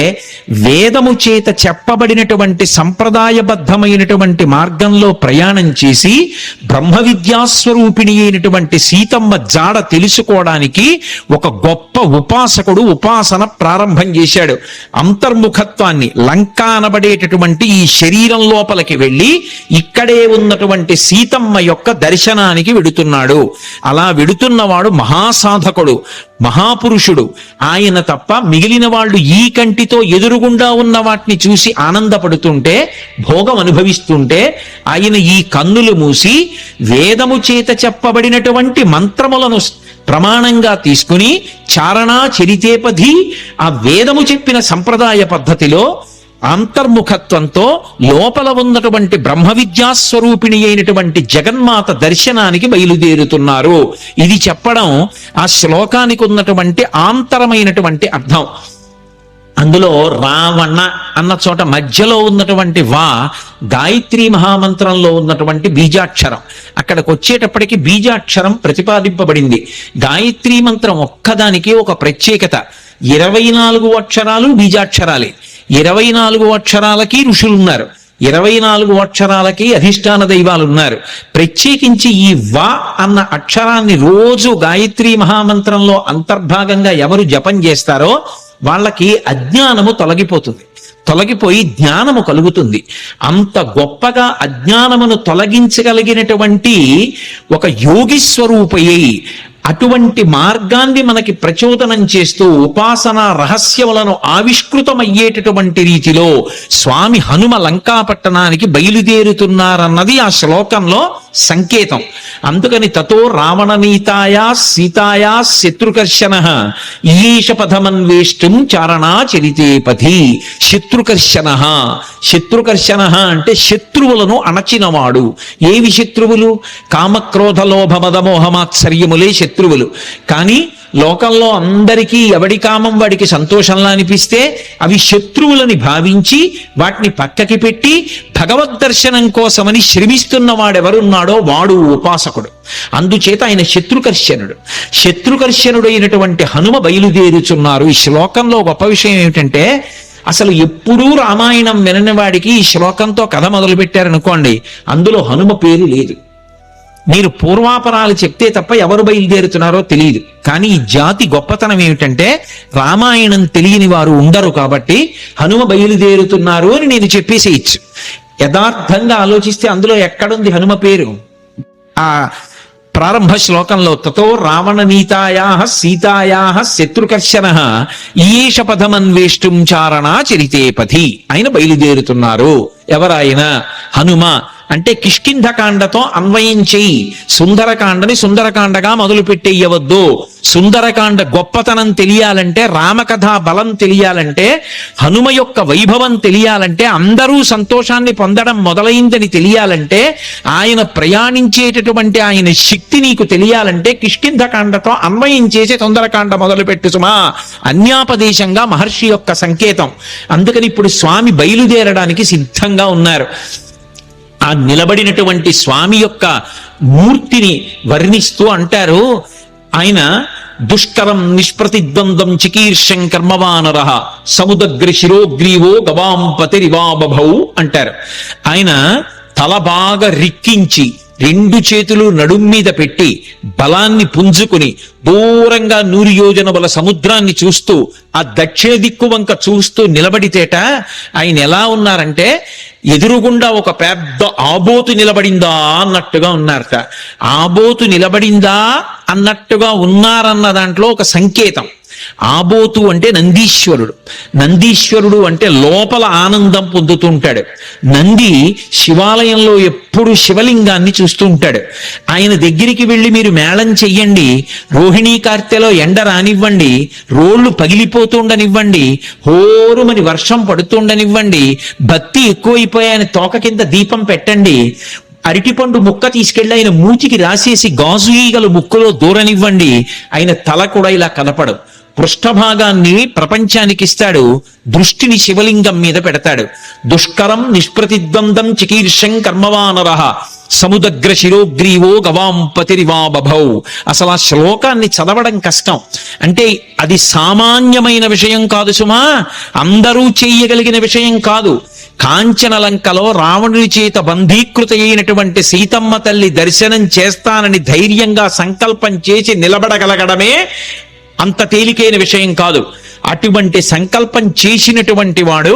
వేదము చేత చెప్పబడినటువంటి సంప్రదాయబద్ధమైనటువంటి మార్గంలో ప్రయాణం చేసి బ్రహ్మ విద్యాస్వరూపిణి అయినటువంటి సీతమ్మ జాడ తెలుసుకోవడానికి ఒక గొప్ప ఉపాసకుడు ఉపాసన ప్రారంభం చేశాడు. అంతర్ముఖత్వాన్ని, లంక అనబడేటటువంటి ఈ శరీరం లోపలికి వెళ్ళి ఇక్కడే ఉన్నటువంటి సీతమ్మ యొక్క దర్శనానికి వెడుతున్నాడు. అలా వెడుతున్నవాడు మహాసాధకుడు, మహాపురుషుడు. ఆయన తప్ప మిగిలిన వాళ్ళు ఈ కంటితో ఎదురుగుండా ఉన్న వాటిని చూసి ఆనందపడుతుంటే, భోగం అనుభవిస్తుంటే, ఆయన ఈ కన్నులు మూసి వేదము చేత చెప్పబడినటువంటి మంత్రములను ప్రమాణంగా తీసుకుని చారణా చరితేపథి, ఆ వేదము చెప్పిన సంప్రదాయ పద్ధతిలో అంతర్ముఖత్వంతో లోపల ఉన్నటువంటి బ్రహ్మ విద్యాస్వరూపిణి అయినటువంటి జగన్మాత దర్శనానికి బయలుదేరుతున్నారు. ఇది చెప్పడం ఆ శ్లోకానికి ఉన్నటువంటి ఆంతరమైనటువంటి అర్థం. అందులో రావణ అన్న చోట మధ్యలో ఉన్నటువంటి వా గాయత్రీ మహామంత్రంలో ఉన్నటువంటి బీజాక్షరం. అక్కడికి వచ్చేటప్పటికి బీజాక్షరం ప్రతిపాదింపబడింది. గాయత్రీ మంత్రం ఒక్కదానికి ఒక ప్రత్యేకత. 24 అక్షరాలు బీజాక్షరాలే. 24 అక్షరాలకి ఋషులున్నారు, 24 అక్షరాలకి అధిష్టాన దైవాలు ఉన్నారు. ప్రత్యేకించి ఈ వా అన్న అక్షరాన్ని రోజు గాయత్రీ మహామంత్రంలో అంతర్భాగంగా ఎవరు జపం చేస్తారో వాళ్ళకి అజ్ఞానము తొలగిపోయి జ్ఞానము కలుగుతుంది. అంత గొప్పగా అజ్ఞానమును తొలగించగలిగినటువంటి ఒక యోగి స్వరూపయ్యి అటువంటి మార్గాన్ని మనకి ప్రచోదనం చేస్తూ ఉపాసనా రహస్యములను ఆవిష్కృతమయ్యేటటువంటి రీతిలో స్వామి హనుమ లంకాపట్టణానికి బయలుదేరుతున్నారన్నది ఆ శ్లోకంలో సంకేతం. అందుకని తతో రావణనీతాయా సీతాయా శత్రుకర్షణ ఈయేష పథమన్వేష్టం చారణా చరితే పథి. శత్రుకర్షణ అంటే శత్రువులను అణచినవాడు. ఏవి శత్రువులు? కామక్రోధ లోభ మద మోహమాత్సర్యములే శత్రువులు. కానీ లోకంలో అందరికీ ఎవడి కామం వాడికి సంతోషంలా అనిపిస్తే అవి శత్రువులని భావించి వాటిని పక్కకి పెట్టి భగవద్ దర్శనం కోసమని శ్రమిస్తున్న వాడెవరున్నాడో వాడు ఉపాసకుడు. అందుచేత ఆయన శత్రుకర్షణుడైనటువంటి హనుమ బయలుదేరుచున్నారు. ఈ శ్లోకంలో గొప్ప విషయం ఏమిటంటే అసలు ఎప్పుడూ రామాయణం వినని వాడికి ఈ శ్లోకంతో కథ మొదలు పెట్టారనుకోండి, అందులో హనుమ పేరు లేదు. మీరు పూర్వాపరాలు చెప్తే తప్ప ఎవరు బయలుదేరుతున్నారో తెలియదు. కానీ ఈ జాతి గొప్పతనం ఏమిటంటే రామాయణం తెలియని వారు ఉండరు కాబట్టి హనుమ బయలుదేరుతున్నారు అని నేను చెప్పేసేయచ్చు. యథార్థంగా ఆలోచిస్తే అందులో ఎక్కడుంది హనుమ పేరు? ఆ ప్రారంభ శ్లోకంలో తతో రావణనీతాయా సీతాయా శత్రుకర్షణ ఈయేష పథమన్వేష్టం చారణా చరితే పథి. ఆయన బయలుదేరుతున్నారు. ఎవరాయన? హనుమ. అంటే కిష్కింధకాండతో అన్వయం చేయి. సుందరకాండని సుందరకాండగా మొదలు పెట్టేయవద్దు. సుందరకాండ గొప్పతనం తెలియాలంటే, రామకథా బలం తెలియాలంటే, హనుమ యొక్క వైభవం తెలియాలంటే, అందరూ సంతోషాన్ని పొందడం మొదలైందని తెలియాలంటే, ఆయన ప్రయాణించేటటువంటి ఆయన శక్తి నీకు తెలియాలంటే కిష్కింధకాండతో అన్వయం చేసి సుందరకాండ మొదలుపెట్టు సుమా. అన్యాపదేశంగా మహర్షి యొక్క సంకేతం. అందుకని ఇప్పుడు స్వామి బయలుదేరడానికి సిద్ధంగా ఉన్నారు. ఆ నిలబడినటువంటి స్వామి యొక్క మూర్తిని వర్ణిస్తూ అంటారు, ఆయన దుష్కరం నిష్ప్రతిద్వంద్వం చికీర్షం కర్మవానర సముదగ్ర శిరోగ్రీవో గవాంపతిరివా బభౌ అంటారు. ఆయన తల బాగా రిక్కించి రెండు చేతులు నడుం మీద పెట్టి బలాన్ని పుంజుకుని దూరంగా 100 యోజనముల సముద్రాన్ని చూస్తూ ఆ దక్షిణ దిక్కు వంక చూస్తూ నిలబడితేట ఆయన ఎలా ఉన్నారంటే ఎదురుగుండా ఒక పెద్ద ఆబోతు నిలబడిందా అన్నట్టుగా ఉన్నారట. ఆబోతు నిలబడిందా అన్నట్టుగా ఉన్నారన్న దాంట్లో ఒక సంకేతం. ఆబోతు అంటే నందీశ్వరుడు. నందీశ్వరుడు అంటే లోపల ఆనందం పొందుతూ ఉంటాడు. నంది శివాలయంలో ఎప్పుడు శివలింగాన్ని చూస్తూ ఉంటాడు. ఆయన దగ్గరికి వెళ్ళి మీరు మేళం చెయ్యండి, రోహిణీ కార్తెలో ఎండ రానివ్వండి, రోళ్లు పగిలిపోతుండనివ్వండి, హోరుమని వర్షం పడుతుండనివ్వండి, భక్తి ఎక్కువైపోయాయని తోక కింద దీపం పెట్టండి, అరటిపండు ముక్క తీసుకెళ్లి ఆయన మూతికి రాసేసి గాజు ఈగలు ముక్కులో దూరనివ్వండి, ఆయన తల కూడా ఇలా కనపడు. పృష్ఠభాగాన్ని ప్రపంచానికి ఇస్తాడు, దృష్టిని శివలింగం మీద పెడతాడు. దుష్కరం నిష్ప్రతిద్వందం చికీర్షం కర్మవానర సముదగ్ర శిరోగ్రీవో గవాంపతిరివా బభౌ. అసలు ఆ శ్లోకాన్ని చదవడం కష్టం. అంటే అది సామాన్యమైన విషయం కాదు సుమా, అందరూ చేయగలిగిన విషయం కాదు. కాంచనలంకలో రావణుని చేత బంధీకృత అయినటువంటి సీతమ్మ తల్లి దర్శనం చేస్తానని ధైర్యంగా సంకల్పం చేసి నిలబడగలగడమే అంత తేలికైన విషయం కాదు. అటువంటి సంకల్పం చేసినటువంటి వాడు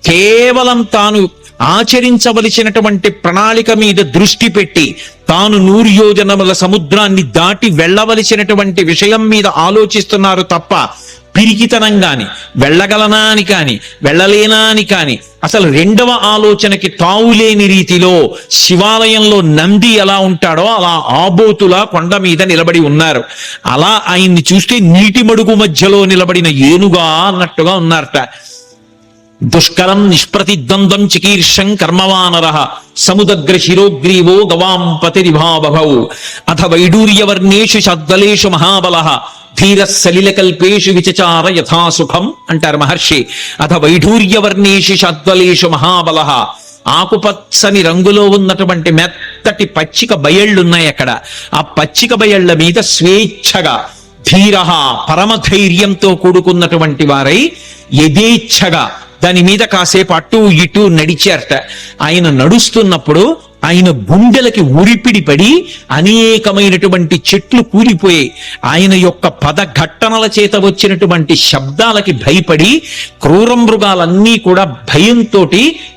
కేవలం తాను ఆచరించవలసినటువంటి ప్రణాళిక మీద దృష్టి పెట్టి తాను 100 యోజనముల సముద్రాన్ని దాటి వెళ్ళవలసినటువంటి విషయం మీద ఆలోచిస్తున్నారు తప్ప పిరికితనం గాని, వెళ్ళగలనా అని కాని, వెళ్ళలేనా అని కాని, అసలు రెండవ ఆలోచనకి తావులేని రీతిలో శివాలయంలో నంది ఎలా ఉంటాడో అలా ఆబోతులా కొండ మీద నిలబడి ఉన్నారు. అలా ఆయన్ని చూస్తే నీటి మడుగు మధ్యలో నిలబడిన ఏనుగా అన్నట్టుగా ఉన్నారట. దుష్కరం నిష్ప్రతిద్వంద్వం చికీర్షం కర్మవానర సముదగ్ర శిరోగ్రీవో గవాంపతిరివా బభౌ అథ వైడూర్యవర్ణేషు శద్వలేషు మహాబలః ధీర సలిలకల్పేషు విచచార యథాసుఖం అంటారు మహర్షి. అథ వైఢూర్యవర్ణేషు శద్వలేషు మహాబలః. ఆకుపచ్చని రంగులో ఉన్నటువంటి మెత్తటి పచ్చిక బయళ్ళున్నాయి అక్కడ. ఆ పచ్చిక బయళ్ల మీద స్వేచ్ఛగా ధీర పరమధైర్యంతో కూడుకున్నటువంటి వారై యథేచ్ఛగా దాని మీద కాసేపు అటు ఇటు నడిచారట. ఆయన నడుస్తున్నప్పుడు ఆయన గుండెలకి ఉరిపిడి పడి అనేకమైనటువంటి చెట్లు కూలిపోయాయి. ఆయన యొక్క పదఘట్టనల చేత వచ్చినటువంటి శబ్దాలకి భయపడి క్రూర మృగాలన్నీ కూడా భయంతో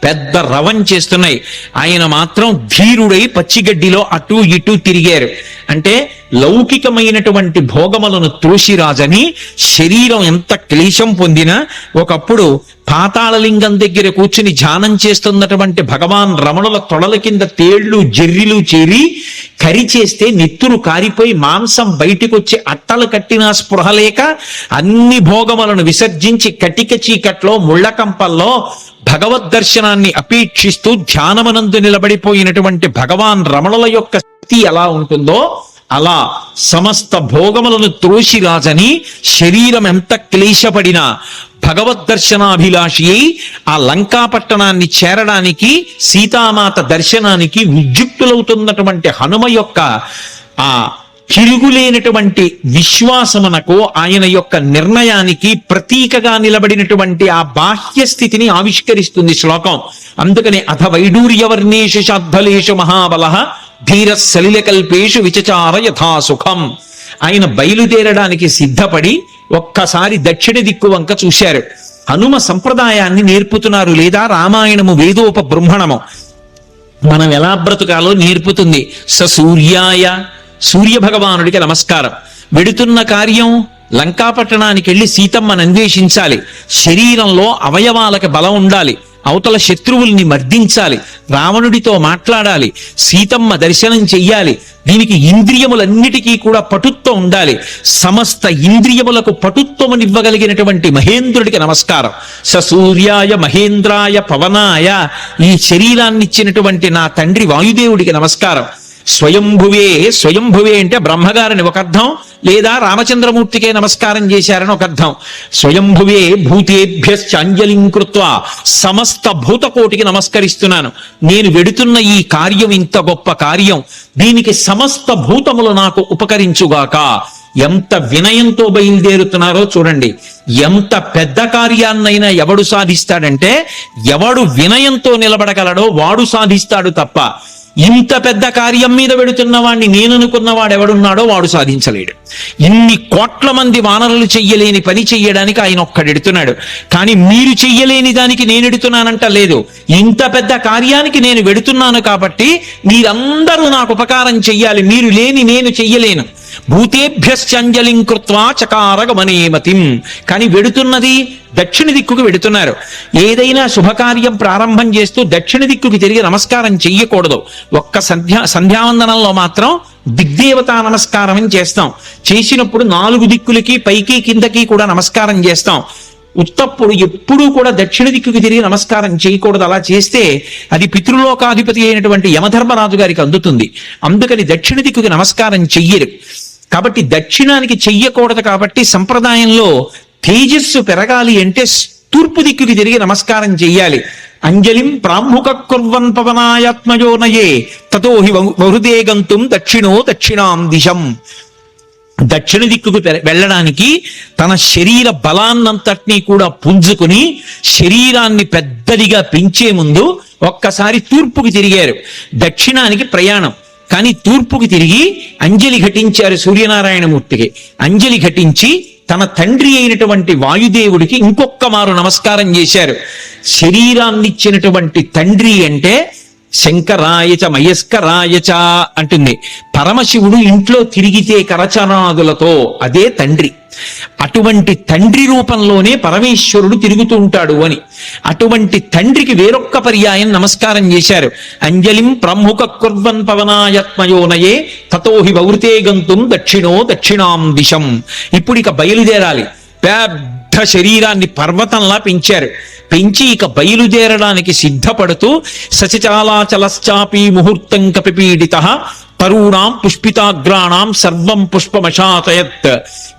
పెద్ద రవం చేస్తున్నాయి. ఆయన మాత్రం ధీరుడై పచ్చిగడ్డిలో అటు ఇటు తిరిగారు. అంటే లౌకికమైనటువంటి భోగములను త్రోసిరాజని శరీరం ఎంత క్లేశం పొందినా ఒకప్పుడు పాతాళలింగం దగ్గర కూర్చుని ధ్యానం చేస్తున్నటువంటి భగవాన్ రమణుల తొడల కింద తేళ్లు జర్రిలు చేరి కరి చేస్తే నెత్తురు కారిపోయి మాంసం బయటికి వచ్చి అట్టలు కట్టినా స్పృహ లేక అన్ని భోగములను విసర్జించి కటిక చీకట్లో ముళ్ళకంపల్లో భగవద్ దర్శనాన్ని అపేక్షిస్తూ ధ్యానమనందు నిలబడిపోయినటువంటి భగవాన్ రమణుల యొక్క స్థితి ఎలా ఉంటుందో అలా సమస్త భోగములను త్రోసిరాజని శరీరం ఎంత క్లేశపడినా భగవద్ దర్శనాభిలాషి అయి ఆ లంకాపట్టణాన్ని చేరడానికి సీతామాత దర్శనానికి ఉద్యుక్తులవుతున్నటువంటి హనుమ యొక్క ఆ తిరుగులేనటువంటి విశ్వాసమునకు ఆయన యొక్క నిర్ణయానికి ప్రతీకగా నిలబడినటువంటి ఆ బాహ్య స్థితిని ఆవిష్కరిస్తుంది శ్లోకం. అందుకని అథ వైడూర్యవర్ణేషు శాద్వలేషు మహాబలః ధీర సలిలకల్పేషు విచచార యథాసుఖం. ఆయన బయలుదేరడానికి సిద్ధపడి ఒక్కసారి దక్షిణ దిక్కు వంక చూశారు. హనుమ సంప్రదాయాన్ని నేర్పుతున్నారు, లేదా రామాయణము వేదోప బ్రహ్మణము మనం ఎలా బ్రతుకాలో నేర్పుతుంది. సూర్యాయ సూర్య భగవానుడికి నమస్కారం. వెడుతున్న కార్యం లంకాపట్టణానికి వెళ్ళి సీతమ్మను అన్వేషించాలి. శరీరంలో అవయవాలకు బలం ఉండాలి, అవతల శత్రువుల్ని మర్దించాలి, రావణుడితో మాట్లాడాలి, సీతమ్మ దర్శనం చెయ్యాలి. దీనికి ఇంద్రియములన్నిటికీ కూడా పటుత్వం ఉండాలి. సమస్త ఇంద్రియములకు పటుత్వమునివ్వగలిగినటువంటి మహేంద్రుడికి నమస్కారం. సూర్యాయ మహేంద్రాయ పవనాయ, ఈ శరీరాన్ని ఇచ్చినటువంటి నా తండ్రి వాయుదేవుడికి నమస్కారం. స్వయంభువే, స్వయంభువే అంటే బ్రహ్మగారిని ఒక అర్థం, లేదా రామచంద్రమూర్తికే నమస్కారం చేశారని ఒక అర్థం. స్వయంభువే భూతేభ్యశ్చాంజలిం కృత్వా, సమస్త భూతకోటికి నమస్కరిస్తున్నాను. నేను వెడుతున్న ఈ కార్యం ఇంత గొప్ప కార్యం, దీనికి సమస్త భూతములు నాకు ఉపకరించుగాక. ఎంత వినయంతో బయలుదేరుతున్నారో చూడండి. ఎంత పెద్ద కార్యాన్నైనా ఎవడు సాధిస్తాడంటే ఎవడు వినయంతో నిలబడగలడో వాడు సాధిస్తాడు తప్ప ఇంత పెద్ద కార్యం మీద వెడుతున్న వాడిని నేననుకున్నవాడు ఎవడున్నాడో వాడు సాధించలేడు. ఇన్ని కోట్ల మంది వానరులు చెయ్యలేని పని చెయ్యడానికి ఆయన ఒక్కడెడుతున్నాడు. కానీ మీరు చెయ్యలేని దానికి నేను ఎడుతున్నానంట లేదు. ఇంత పెద్ద కార్యానికి నేను వెడుతున్నాను కాబట్టి మీరందరూ నాకు ఉపకారం చెయ్యాలి. మీరు లేని నేను చెయ్యలేను. భూతేభ్యశ్చంజలిం కృత్వా చకార గమనేమతిం. కానీ వెడుతున్నది దక్షిణ దిక్కుకు వెడుతున్నారు. ఏదైనా శుభకార్యం ప్రారంభం చేస్తూ దక్షిణ దిక్కుకి తిరిగి నమస్కారం చెయ్యకూడదు. ఒక్క సంధ్యావందనంలో మాత్రం దిగ్దేవతా నమస్కారం అని చేస్తాం. చేసినప్పుడు 4 దిక్కులకి పైకి కిందకి కూడా నమస్కారం చేస్తాం. ఉత్తప్పుడు ఎప్పుడూ కూడా దక్షిణ దిక్కుకి తిరిగి నమస్కారం చేయకూడదు. అలా చేస్తే అది పితృలోకాధిపతి అయినటువంటి యమధర్మరాజు గారికి అందుతుంది. అందుకని దక్షిణ దిక్కుకి నమస్కారం చెయ్యరు. కాబట్టి దక్షిణానికి చెయ్యకూడదు. కాబట్టి సంప్రదాయంలో తేజస్సు పెరగాలి అంటే తూర్పు దిక్కుకి తిరిగి నమస్కారం చెయ్యాలి. అంజలిం ప్రాముఖ కుర్వన్ పవనాయాత్మయోనయే తతో హి వహృదే గంతుం దక్షిణో దక్షిణాం దిశం. దక్షిణ దిక్కుకు వెళ్ళడానికి తన శరీర బలాన్నంతటినీ కూడా పుంజుకుని శరీరాన్ని పెద్దదిగా పెంచే ముందు ఒక్కసారి తూర్పుకి తిరిగారు. దక్షిణానికి ప్రయాణం. కానీ తూర్పుకి తిరిగి అంజలి ఘటించారు సూర్యనారాయణమూర్తికి. అంజలి ఘటించి తన తండ్రి అయినటువంటి వాయుదేవుడికి ఇంకొక్క మారు నమస్కారం చేశారు. శరీరాన్నిచ్చినటువంటి తండ్రి అంటే శంకరాయచ మయస్కరాయచ అంటుంది. పరమశివుడు ఇంట్లో తిరిగితే కరచనాదులతో అదే తండ్రి. అటువంటి తండ్రి రూపంలోనే పరమేశ్వరుడు తిరుగుతూ ఉంటాడు అని. అటువంటి తండ్రికి వేరొక్క పర్యాయం నమస్కారం చేశారు. అంజలిం ప్రముఖ కుర్వన్ పవనాయత్మయోనయే తతోహి వవృతే గంతుం దక్షిణో దక్షిణాం దిశం. ఇప్పుడు ఇక బయలుదేరాలి. పెద్ద శరీరాన్ని పర్వతంలా పెంచారు. పెంచి ఇక బయలుదేరడానికి సిద్ధపడుతూ సచచాలాచలశ్చాపి ముహూర్తం కపిపీడితః తరూణాం పుష్పితాగ్రాణాం సర్వం పుష్పమశాతయత్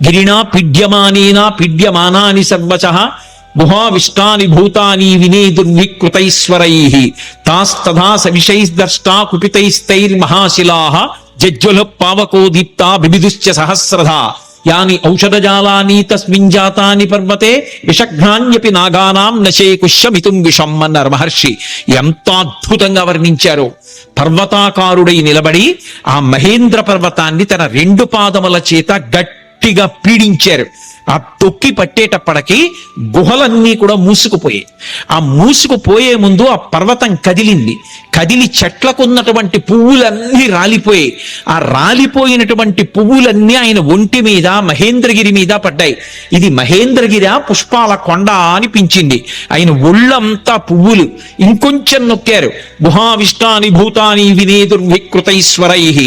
గిరిణా పిడ్యమానేనా పిడ్యమానాని సర్వశః గుహావిష్టాని భూతాని వినేదుర్వికృతైశ్వరైః తాస్తథా సవిషైర్దష్టా కుపితైస్తైర్మహాశిలాః జజ్వల పావకో దీప్తా బిబిదుశ్చ సహస్రధా యాని ఔషధజాలాని తస్మిన్ జాతాని పర్వతే విషఘ్నాన్యపి నాగానాం నశేకుష్యమితుం విషం అన్నారు మహర్షి. ఎంత అద్భుతంగా వర్ణించారు. పర్వతాకారుడై నిలబడి ఆ మహేంద్ర పర్వతాన్ని తన 2 పాదముల చేత గట్టిగా పీడించారు. ఆ తొక్కి పట్టేటప్పటికి గుహలన్నీ కూడా మూసుకుపోయాయి. ఆ మూసుకుపోయే ముందు ఆ పర్వతం కదిలింది. కదిలి చెట్లకున్నటువంటి పువ్వులన్నీ రాలిపోయాయి. ఆ రాలిపోయినటువంటి పువ్వులన్నీ ఆయన ఒంటి మీద మహేంద్రగిరి మీద పడ్డాయి. ఇది మహేంద్రగిరి పుష్పాల కొండ అనిపించింది. ఆయన ఒళ్ళంతా పువ్వులు. ఇంకొంచెం నొక్కారు. గుహావిష్టాని భూతాని వినేదుర్వికృతైశ్వరైః.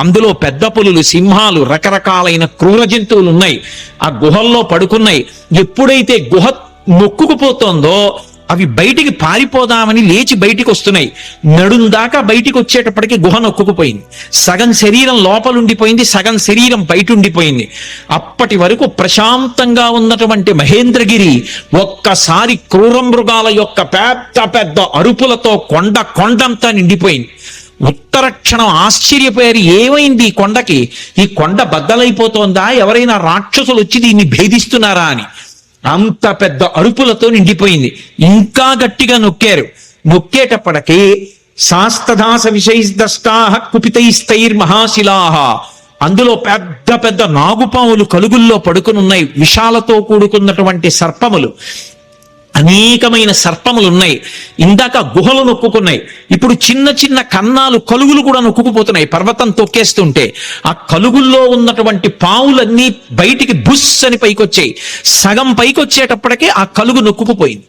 అందులో పెద్ద పులులు, సింహాలు, రకరకాలైన క్రూర జంతువులు ఉన్నాయి. ఆ గుహల్లో పడుకున్నాయి. ఎప్పుడైతే గుహ నొక్కుకుపోతోందో అవి బయటికి పారిపోదామని లేచి బయటికి వస్తున్నాయి. నడుం దాకా బయటికి వచ్చేటప్పటికి గుహ నొక్కుకుపోయింది. సగం శరీరం లోపలుండిపోయింది, సగం శరీరం బయట ఉండిపోయింది. అప్పటి వరకు ప్రశాంతంగా ఉన్నటువంటి మహేంద్రగిరి ఒక్కసారి క్రూర మృగాల యొక్క పెద్ద పెద్ద అరుపులతో కొండంతా నిండిపోయింది. ఉత్తర క్షణం ఆశ్చర్యపోయారు. ఏమైంది ఈ కొండకి? ఈ కొండ బద్దలైపోతోందా? ఎవరైనా రాక్షసులు వచ్చి దీన్ని భేదిస్తున్నారా అని. అంత పెద్ద అరుపులతో నిండిపోయింది. ఇంకా గట్టిగా నొక్కారు. నొక్కేటప్పటికి శాస్తదాస విషైర్దష్టాః కుపితైస్తైర్మహాశిలాః. అందులో పెద్ద పెద్ద నాగుపాములు కలుగుల్లో పడుకునున్నాయి. విషాలతో కూడుకున్నటువంటి సర్పములు, అనేకమైన సర్పములు ఉన్నాయి. ఇందాక గుహలు నొక్కుకున్నాయి. ఇప్పుడు చిన్న చిన్న కన్నాలు, కలుగులు కూడా నొక్కుకుపోతున్నాయి పర్వతం తొక్కేస్తుంటే. ఆ కలుగుల్లో ఉన్నటువంటి పావులన్నీ బయటికి బుస్ అని పైకొచ్చాయి. సగం పైకొచ్చేటప్పటికే ఆ కలుగు నొక్కుకుపోయింది.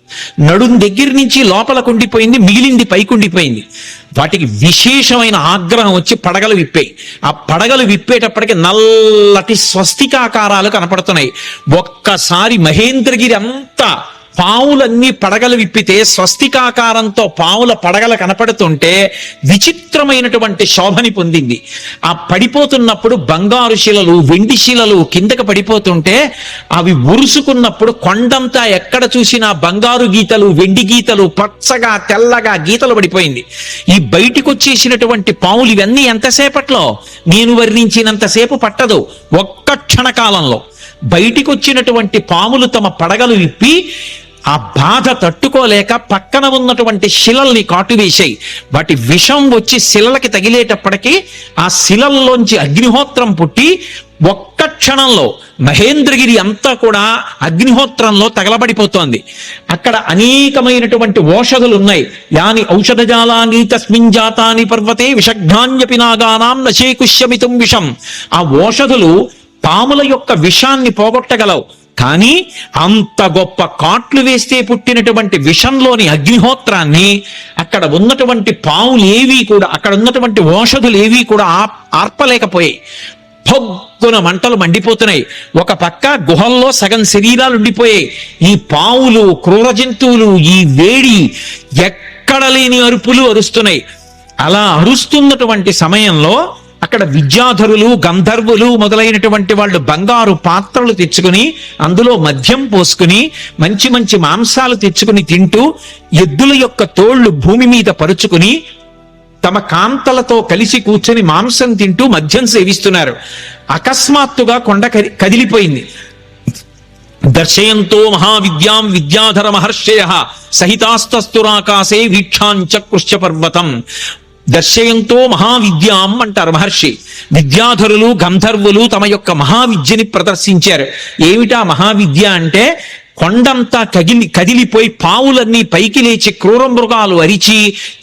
నడుం దగ్గర నుంచి లోపలకు ఉండిపోయింది, మిగిలింది పైకుండిపోయింది. వాటికి విశేషమైన ఆగ్రహం వచ్చి పడగలు విప్పాయి. ఆ పడగలు విప్పేటప్పటికి నల్లటి స్వస్తికాకారాలు కనపడుతున్నాయి. ఒక్కసారి మహేంద్రగిరి అంతా పావులన్నీ పడగలు విప్పితే స్వస్తికాకారంతో పావుల పడగలు కనపడుతుంటే విచిత్రమైనటువంటి శోభని పొందింది. ఆ పడిపోతున్నప్పుడు బంగారు శిలలు, వెండి శిలలు కిందకి పడిపోతుంటే అవి ఉరుసుకున్నప్పుడు కొండంతా ఎక్కడ చూసినా బంగారు గీతలు, వెండి గీతలు, పచ్చగా తెల్లగా గీతలు పడిపోయింది. ఈ బయటికి వచ్చేసినటువంటి పావులు ఇవన్నీ ఎంతసేపట్లో, నేను వర్ణించినంతసేపు పట్టదు, ఒక్క క్షణకాలంలో బయటికి వచ్చినటువంటి పాములు తమ పడగలు విప్పి ఆ బాధ తట్టుకోలేక పక్కన ఉన్నటువంటి శిలల్ని కాటువేశాయి. వాటి విషం వచ్చి శిలలకి తగిలేటప్పటికీ ఆ శిలల్లోంచి అగ్నిహోత్రం పుట్టి ఒక్క క్షణంలో మహేంద్రగిరి అంతా కూడా అగ్నిహోత్రంలో తగలబడిపోతోంది. అక్కడ అనేకమైనటువంటి ఓషధులు ఉన్నాయి. యాని ఔషధజాలాని తస్మిన్ జాతాని పర్వతే విషఘ్నాన్యపి నాగానాం నశేకుష్యమితుం విషం. ఆ ఓషధులు పాముల యొక్క విషాన్ని పోగొట్టగలవు, కానీ అంత గొప్ప కాట్లు వేస్తే పుట్టినటువంటి విషంలోని అగ్నిహోత్రాన్ని అక్కడ ఉన్నటువంటి పాములు ఏవి కూడా, అక్కడ ఉన్నటువంటి ఓషధులు ఏవి కూడా ఆర్పలేకపోయాయి. పొగ్గున మంటలు మండిపోతున్నాయి. ఒక పక్క గుహల్లో సగం శరీరాలు ఉండిపోయాయి. ఈ పావులు, క్రూర జంతువులు ఈ వేడి ఎక్కడ లేని అరుపులు అరుస్తున్నాయి. అలా అరుస్తున్నటువంటి సమయంలో అక్కడ విద్యాధరులు, గంధర్వులు మొదలైనటువంటి వాళ్ళు బంగారు పాత్రలు తెచ్చుకుని అందులో మద్యం పోసుకుని మంచి మంచి మాంసాలు తెచ్చుకుని తింటూ ఎద్దుల యొక్క తోళ్లు భూమి మీద పరుచుకుని తమ కాంతలతో కలిసి కూర్చొని మాంసం తింటూ మద్యం సేవిస్తున్నారు. అకస్మాత్తుగా కొండ కదిలిపోయింది. దర్శయంతో మహావిద్యాం విద్యాధర మహర్షయ సహితాస్తస్తురాకాశే వీక్షాంచ కృష్య పర్వతం. దర్శయంతో మహావిద్యాం అంటారు మహర్షి. విద్యాధరులు, గంధర్వులు తమ యొక్క మహావిద్యని ప్రదర్శించారు. ఏమిటా మహావిద్య అంటే, కొండంతా కదిలిపోయి పావులన్నీ పైకి లేచి క్రూర మృగాలు అరిచి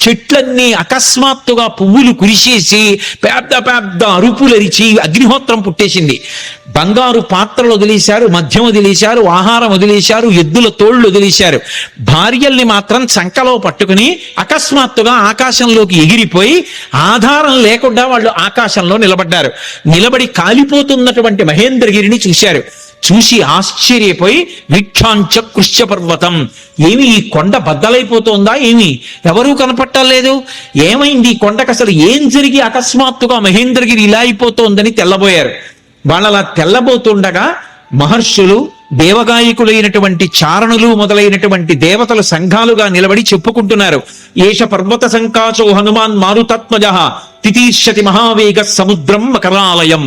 చెట్లన్నీ అకస్మాత్తుగా పువ్వులు కురిసేసి పెద్ద పెద్ద అరుపులు అరిచి అగ్నిహోత్రం పుట్టేసింది. బంగారు పాత్రలు వదిలేశారు, మద్యం వదిలేశారు, ఆహారం వదిలేశారు, ఎద్దుల తోళ్లు వదిలేశారు. భార్యల్ని మాత్రం చంకలో పట్టుకుని అకస్మాత్తుగా ఆకాశంలోకి ఎగిరిపోయి ఆధారం లేకుండా వాళ్ళు ఆకాశంలో నిలబడ్డారు. నిలబడి కాలిపోతున్నటువంటి మహేంద్రగిరిని చూశారు. చూసి ఆశ్చర్యపోయి వీక్షాంచ కృష్య పర్వతం, ఏమి ఈ కొండ బద్దలైపోతుందా, ఏమి ఎవరూ కనపట్టలేదు, ఏమైంది ఈ కొండకు, అసలు ఏం జరిగి అకస్మాత్తుగా మహేంద్రగిరి ఇలా అయిపోతోందని తెల్లబోయారు. వాళ్ళలా తెల్లబోతుండగా మహర్షులు, దేవగాయకులైనటువంటి చారణులు మొదలైనటువంటి దేవతలు సంఘాలుగా నిలబడి చెప్పుకుంటున్నారు. ఏష పర్వత సంకాచో హనుమాన్ మారుతత్మజ తితీర్షతి మహావేగ సముద్రం మకరాలయం.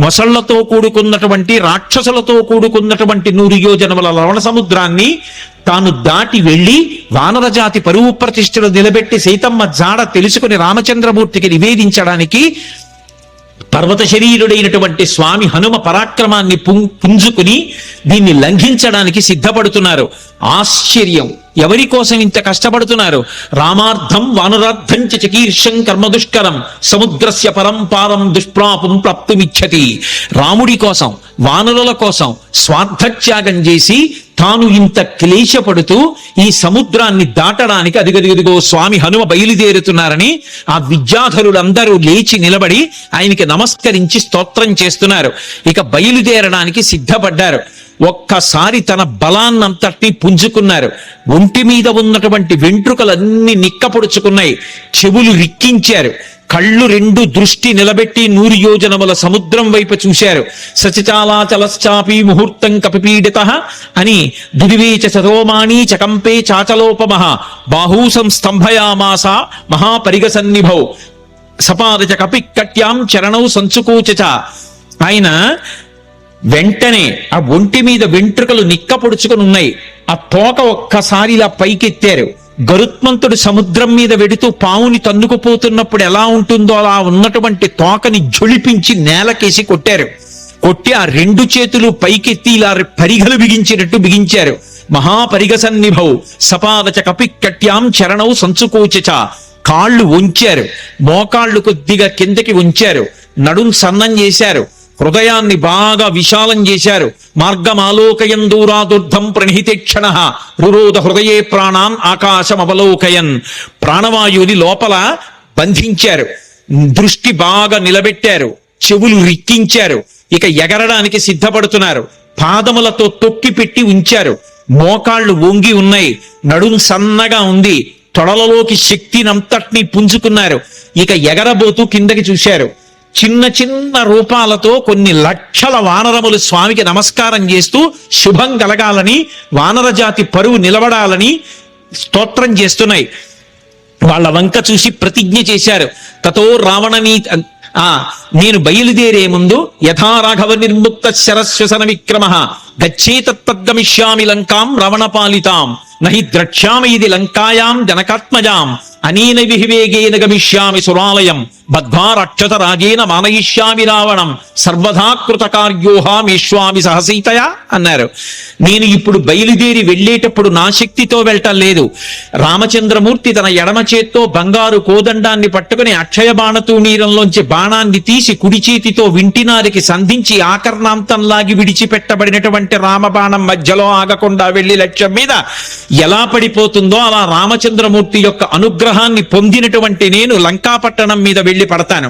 మొసళ్లతో కూడుకున్నటువంటి, రాక్షసులతో కూడుకున్నటువంటి 100 యోజనముల లవణ సముద్రాన్ని తాను దాటి వెళ్లి వానరజాతి పరువు ప్రతిష్ఠలు నిలబెట్టి సీతమ్మ జాడ తెలుసుకుని రామచంద్రమూర్తికి నివేదించడానికి పర్వత శరీరుడైనటువంటి స్వామి హనుమ పరాక్రమాన్ని పుంజుకుని దీన్ని లంఘించడానికి సిద్ధపడుతున్నారు. ఆశ్చర్యం, ఎవరి కోసం ఇంత కష్టపడుతున్నారు? రామార్థం వానరార్థం చకీర్షం కర్మదుష్కరం సముద్రస్య పరంపారం దుష్ప్రాపం ప్రాప్తుమిచ్చతి. రాముడి కోసం, వానరుల కోసం స్వార్థత్యాగం చేసి తాను ఇంత క్లేశపడుతూ ఈ సముద్రాన్ని దాటడానికి అదిగదిగదిగో స్వామి హనుమ బయలుదేరుతున్నారని ఆ విద్యాధరులందరూ లేచి నిలబడి ఆయనకి నమస్కరించి స్తోత్రం చేస్తున్నారు. ఇక బయలుదేరడానికి సిద్ధపడ్డారు. ఒక్కసారి తన బలాన్నంతటినీ పుంజుకున్నారు. ఒంటి మీద ఉన్నటువంటి వెంట్రుకలన్నీ నిక్కపొడుచుకున్నాయి. చెవులు రిక్కించారు. కళ్ళు 2 దృష్టి నిలబెట్టి 100 యోజనముల సముద్రం వైపు చూశారు. సచిచాలాచలశ్చాపి ముహూర్తం కపిపీడిత అని దురివేచ చరోమాణి చకంపే చాచలోపమః బాహూసం స్తంభయామాస మహాపరిగ సన్నిభౌ సపాదచ కపికట్యాం చరణౌ సంచుకూచ. ఆయన వెంటనే ఆ ఒంటి మీద వెంట్రుకలు నిక్కపొడుచుకుని ఉన్నాయి. ఆ తోక ఒక్కసారి ఇలా పైకెత్తారు. గరుత్మంతుడు సముద్రం మీద వెడుతూ పావుని తన్నుకుపోతున్నప్పుడు ఎలా ఉంటుందో అలా ఉన్నటువంటి తోకని ఝుళిపించి నేలకేసి కొట్టారు. కొట్టి ఆ 2 చేతులు పైకెత్తి ఇలా పరిగలు బిగించినట్టు బిగించారు. మహాపరిగ సన్నిభౌ సపాదచ కపికట్యాం చరణౌ సంచుకూచ. కాళ్ళు వంచారు, మోకాళ్ళు కొద్దిగా కిందకి ఉంచారు, నడుం సన్నం చేశారు, హృదయాన్ని బాగా విశాలం చేశారు. మార్గమాలోకయన్ దూరాదుర్ధం ప్రణిహితేక్షణ రురోధ హృదయే ప్రాణాన్ ఆకాశం అవలోకయన్. ప్రాణవాయువుని లోపల బంధించారు, దృష్టి బాగా నిలబెట్టారు, చెవులు రిక్కించారు. ఇక ఎగరడానికి సిద్ధపడుతున్నారు. పాదములతో తొక్కి పెట్టి ఉంచారు. మోకాళ్ళు వంగి ఉన్నాయి, నడుం సన్నగా ఉంది, తొడలలోకి శక్తినంతటినీ పుంజుకున్నారు. ఇక ఎగరబోతూ కిందకి చూశారు. చిన్న చిన్న రూపాలతో కొన్ని లక్షల వానరములు స్వామికి నమస్కారం చేస్తూ శుభం కలగాలని, వానర జాతి పరువు నిలబడాలని స్తోత్రం చేస్తున్నాయి. వాళ్ళ వంక చూసి ప్రతిజ్ఞ చేశారు. తతో రావణనీ నేను బయలుదేరే ముందు యథా రాఘవ నిర్ముక్త శరశ్వసన విక్రమ గచ్చేతద్గమిష్యామి లంకాం రావణపాలితాం నహి ద్రక్ష్యామి ఇది లంకాయాం జనకాత్మజాం అనేన విహివేగేన గమిష్యామి సురాలయం బద్ధ్వా రక్షత రాజేన మానయిష్యామి రావణం సర్వదా కృతకార్యోహామీశ్వామి సహసీతయా అన్నారు. నేను ఇప్పుడు బయలుదేరి వెళ్ళేటప్పుడు నా శక్తితో వెళ్ళటం లేదు. రామచంద్రమూర్తి తన ఎడమ చేత్తో బంగారు కోదండాన్ని పట్టుకుని అక్షయ బాణతూణీరంలోంచి బాణాన్ని తీసి కుడి చేతితో వింటినారికి సంధించి ఆకర్ణాంతంలాగి విడిచిపెట్టబడినటువంటి రామబాణం మధ్యలో ఆగకుండా వెళ్లి లక్ష్యం మీద ఎలా పడిపోతుందో అలా రామచంద్రమూర్తి యొక్క అనుగ్రహాన్ని పొందినటువంటి నేను లంకాపట్టణం మీద వెళ్లి పడతాను.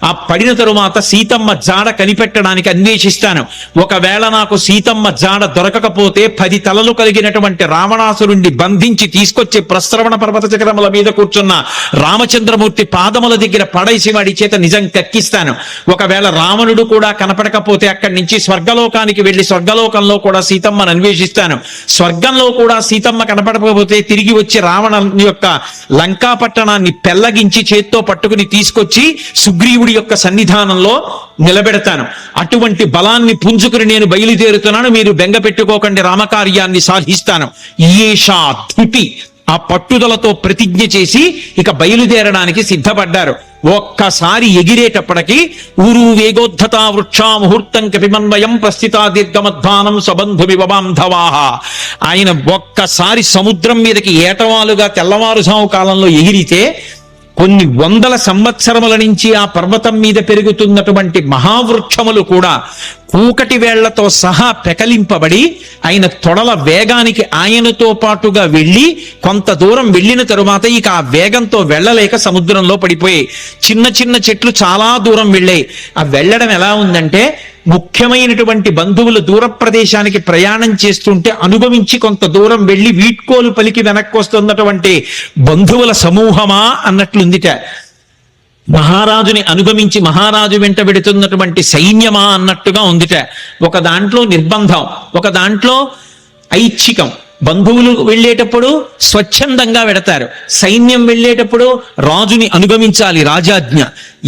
ఆ పడిన తరువాత సీతమ్మ జాడ కనిపెట్టడానికి అన్వేషిస్తాను. ఒకవేళ నాకు సీతమ్మ జాడ దొరకకపోతే 10 తలలు కలిగినటువంటి రావణాసురుణ్ణి బంధించి తీసుకొచ్చి ప్రస్రవణ పర్వత చక్రముల మీద కూర్చున్న రామచంద్రమూర్తి పాదముల దగ్గర పడేసి వాడి చేత నిజం కక్కిస్తాను. ఒకవేళ రావణుడు కూడా కనపడకపోతే అక్కడి నుంచి స్వర్గలోకానికి వెళ్లి స్వర్గలోకంలో కూడా సీతమ్మను అన్వేషిస్తాను. స్వర్గంలో కూడా సీతమ్మ కనపడకపోతే తిరిగి వచ్చి రావణ యొక్క లంకా పట్టణాన్ని పెళ్లగించి చేత్తో పట్టుకుని తీసుకొచ్చి సుగ్రీవుడి యొక్క సన్నిధానంలో నిలబెడతాను. అటువంటి బలాన్ని పుంజుకుని నేను బయలుదేరుతున్నాను, మీరు బెంగ పెట్టుకోకండి, రామకార్యాన్ని సాధిస్తాను. ఈషా ధృతి ఆ పట్టుదలతో ప్రతిజ్ఞ చేసి ఇక బయలుదేరడానికి సిద్ధపడ్డారు. ఒక్కసారి ఎగిరేటప్పటికి ఊరు వేగోద్ధతా వృక్షా ముహూర్తం కపిమన్వయం ప్రస్థితా దీర్ఘమధ్వానం సబంధు వివబాంధవాహ. ఆయన ఒక్కసారి సముద్రం మీదకి ఏటవాలుగా తెల్లవారుజాము కాలంలో ఎగిరితే కొన్ని వందల సంవత్సరముల నుంచి ఆ పర్వతం మీద పెరుగుతున్నటువంటి మహావృక్షములు కూడా కూకటి వేళ్లతో సహా పెకలింపబడి ఆయన తొడల వేగానికి ఆయనతో పాటుగా వెళ్ళి కొంత దూరం వెళ్ళిన తరువాత ఇక ఆ వేగంతో వెళ్ళలేక సముద్రంలో పడిపోయాయి. చిన్న చిన్న చెట్లు చాలా దూరం వెళ్ళాయి. ఆ వెళ్ళడం ఎలా ఉందంటే ముఖ్యమైనటువంటి బంధువులు దూర ప్రదేశానికి ప్రయాణం చేస్తుంటే అనుభవించి కొంత దూరం వెళ్ళి వీడ్కోలు పలికి వెనక్కి వస్తున్నటువంటి బంధువుల సమూహమా అన్నట్లుందిట. మహారాజుని అనుగమించి మహారాజు వెంట పెడుతున్నటువంటి సైన్యమా అన్నట్టుగా ఉందిట. ఒక దాంట్లో నిర్బంధం, ఒక దాంట్లో ఐచ్ఛికం. బంధువులు వెళ్ళేటప్పుడు స్వచ్ఛందంగా వెడతారు, సైన్యం వెళ్ళేటప్పుడు రాజుని అనుగమించాలి, రాజాజ్ఞ.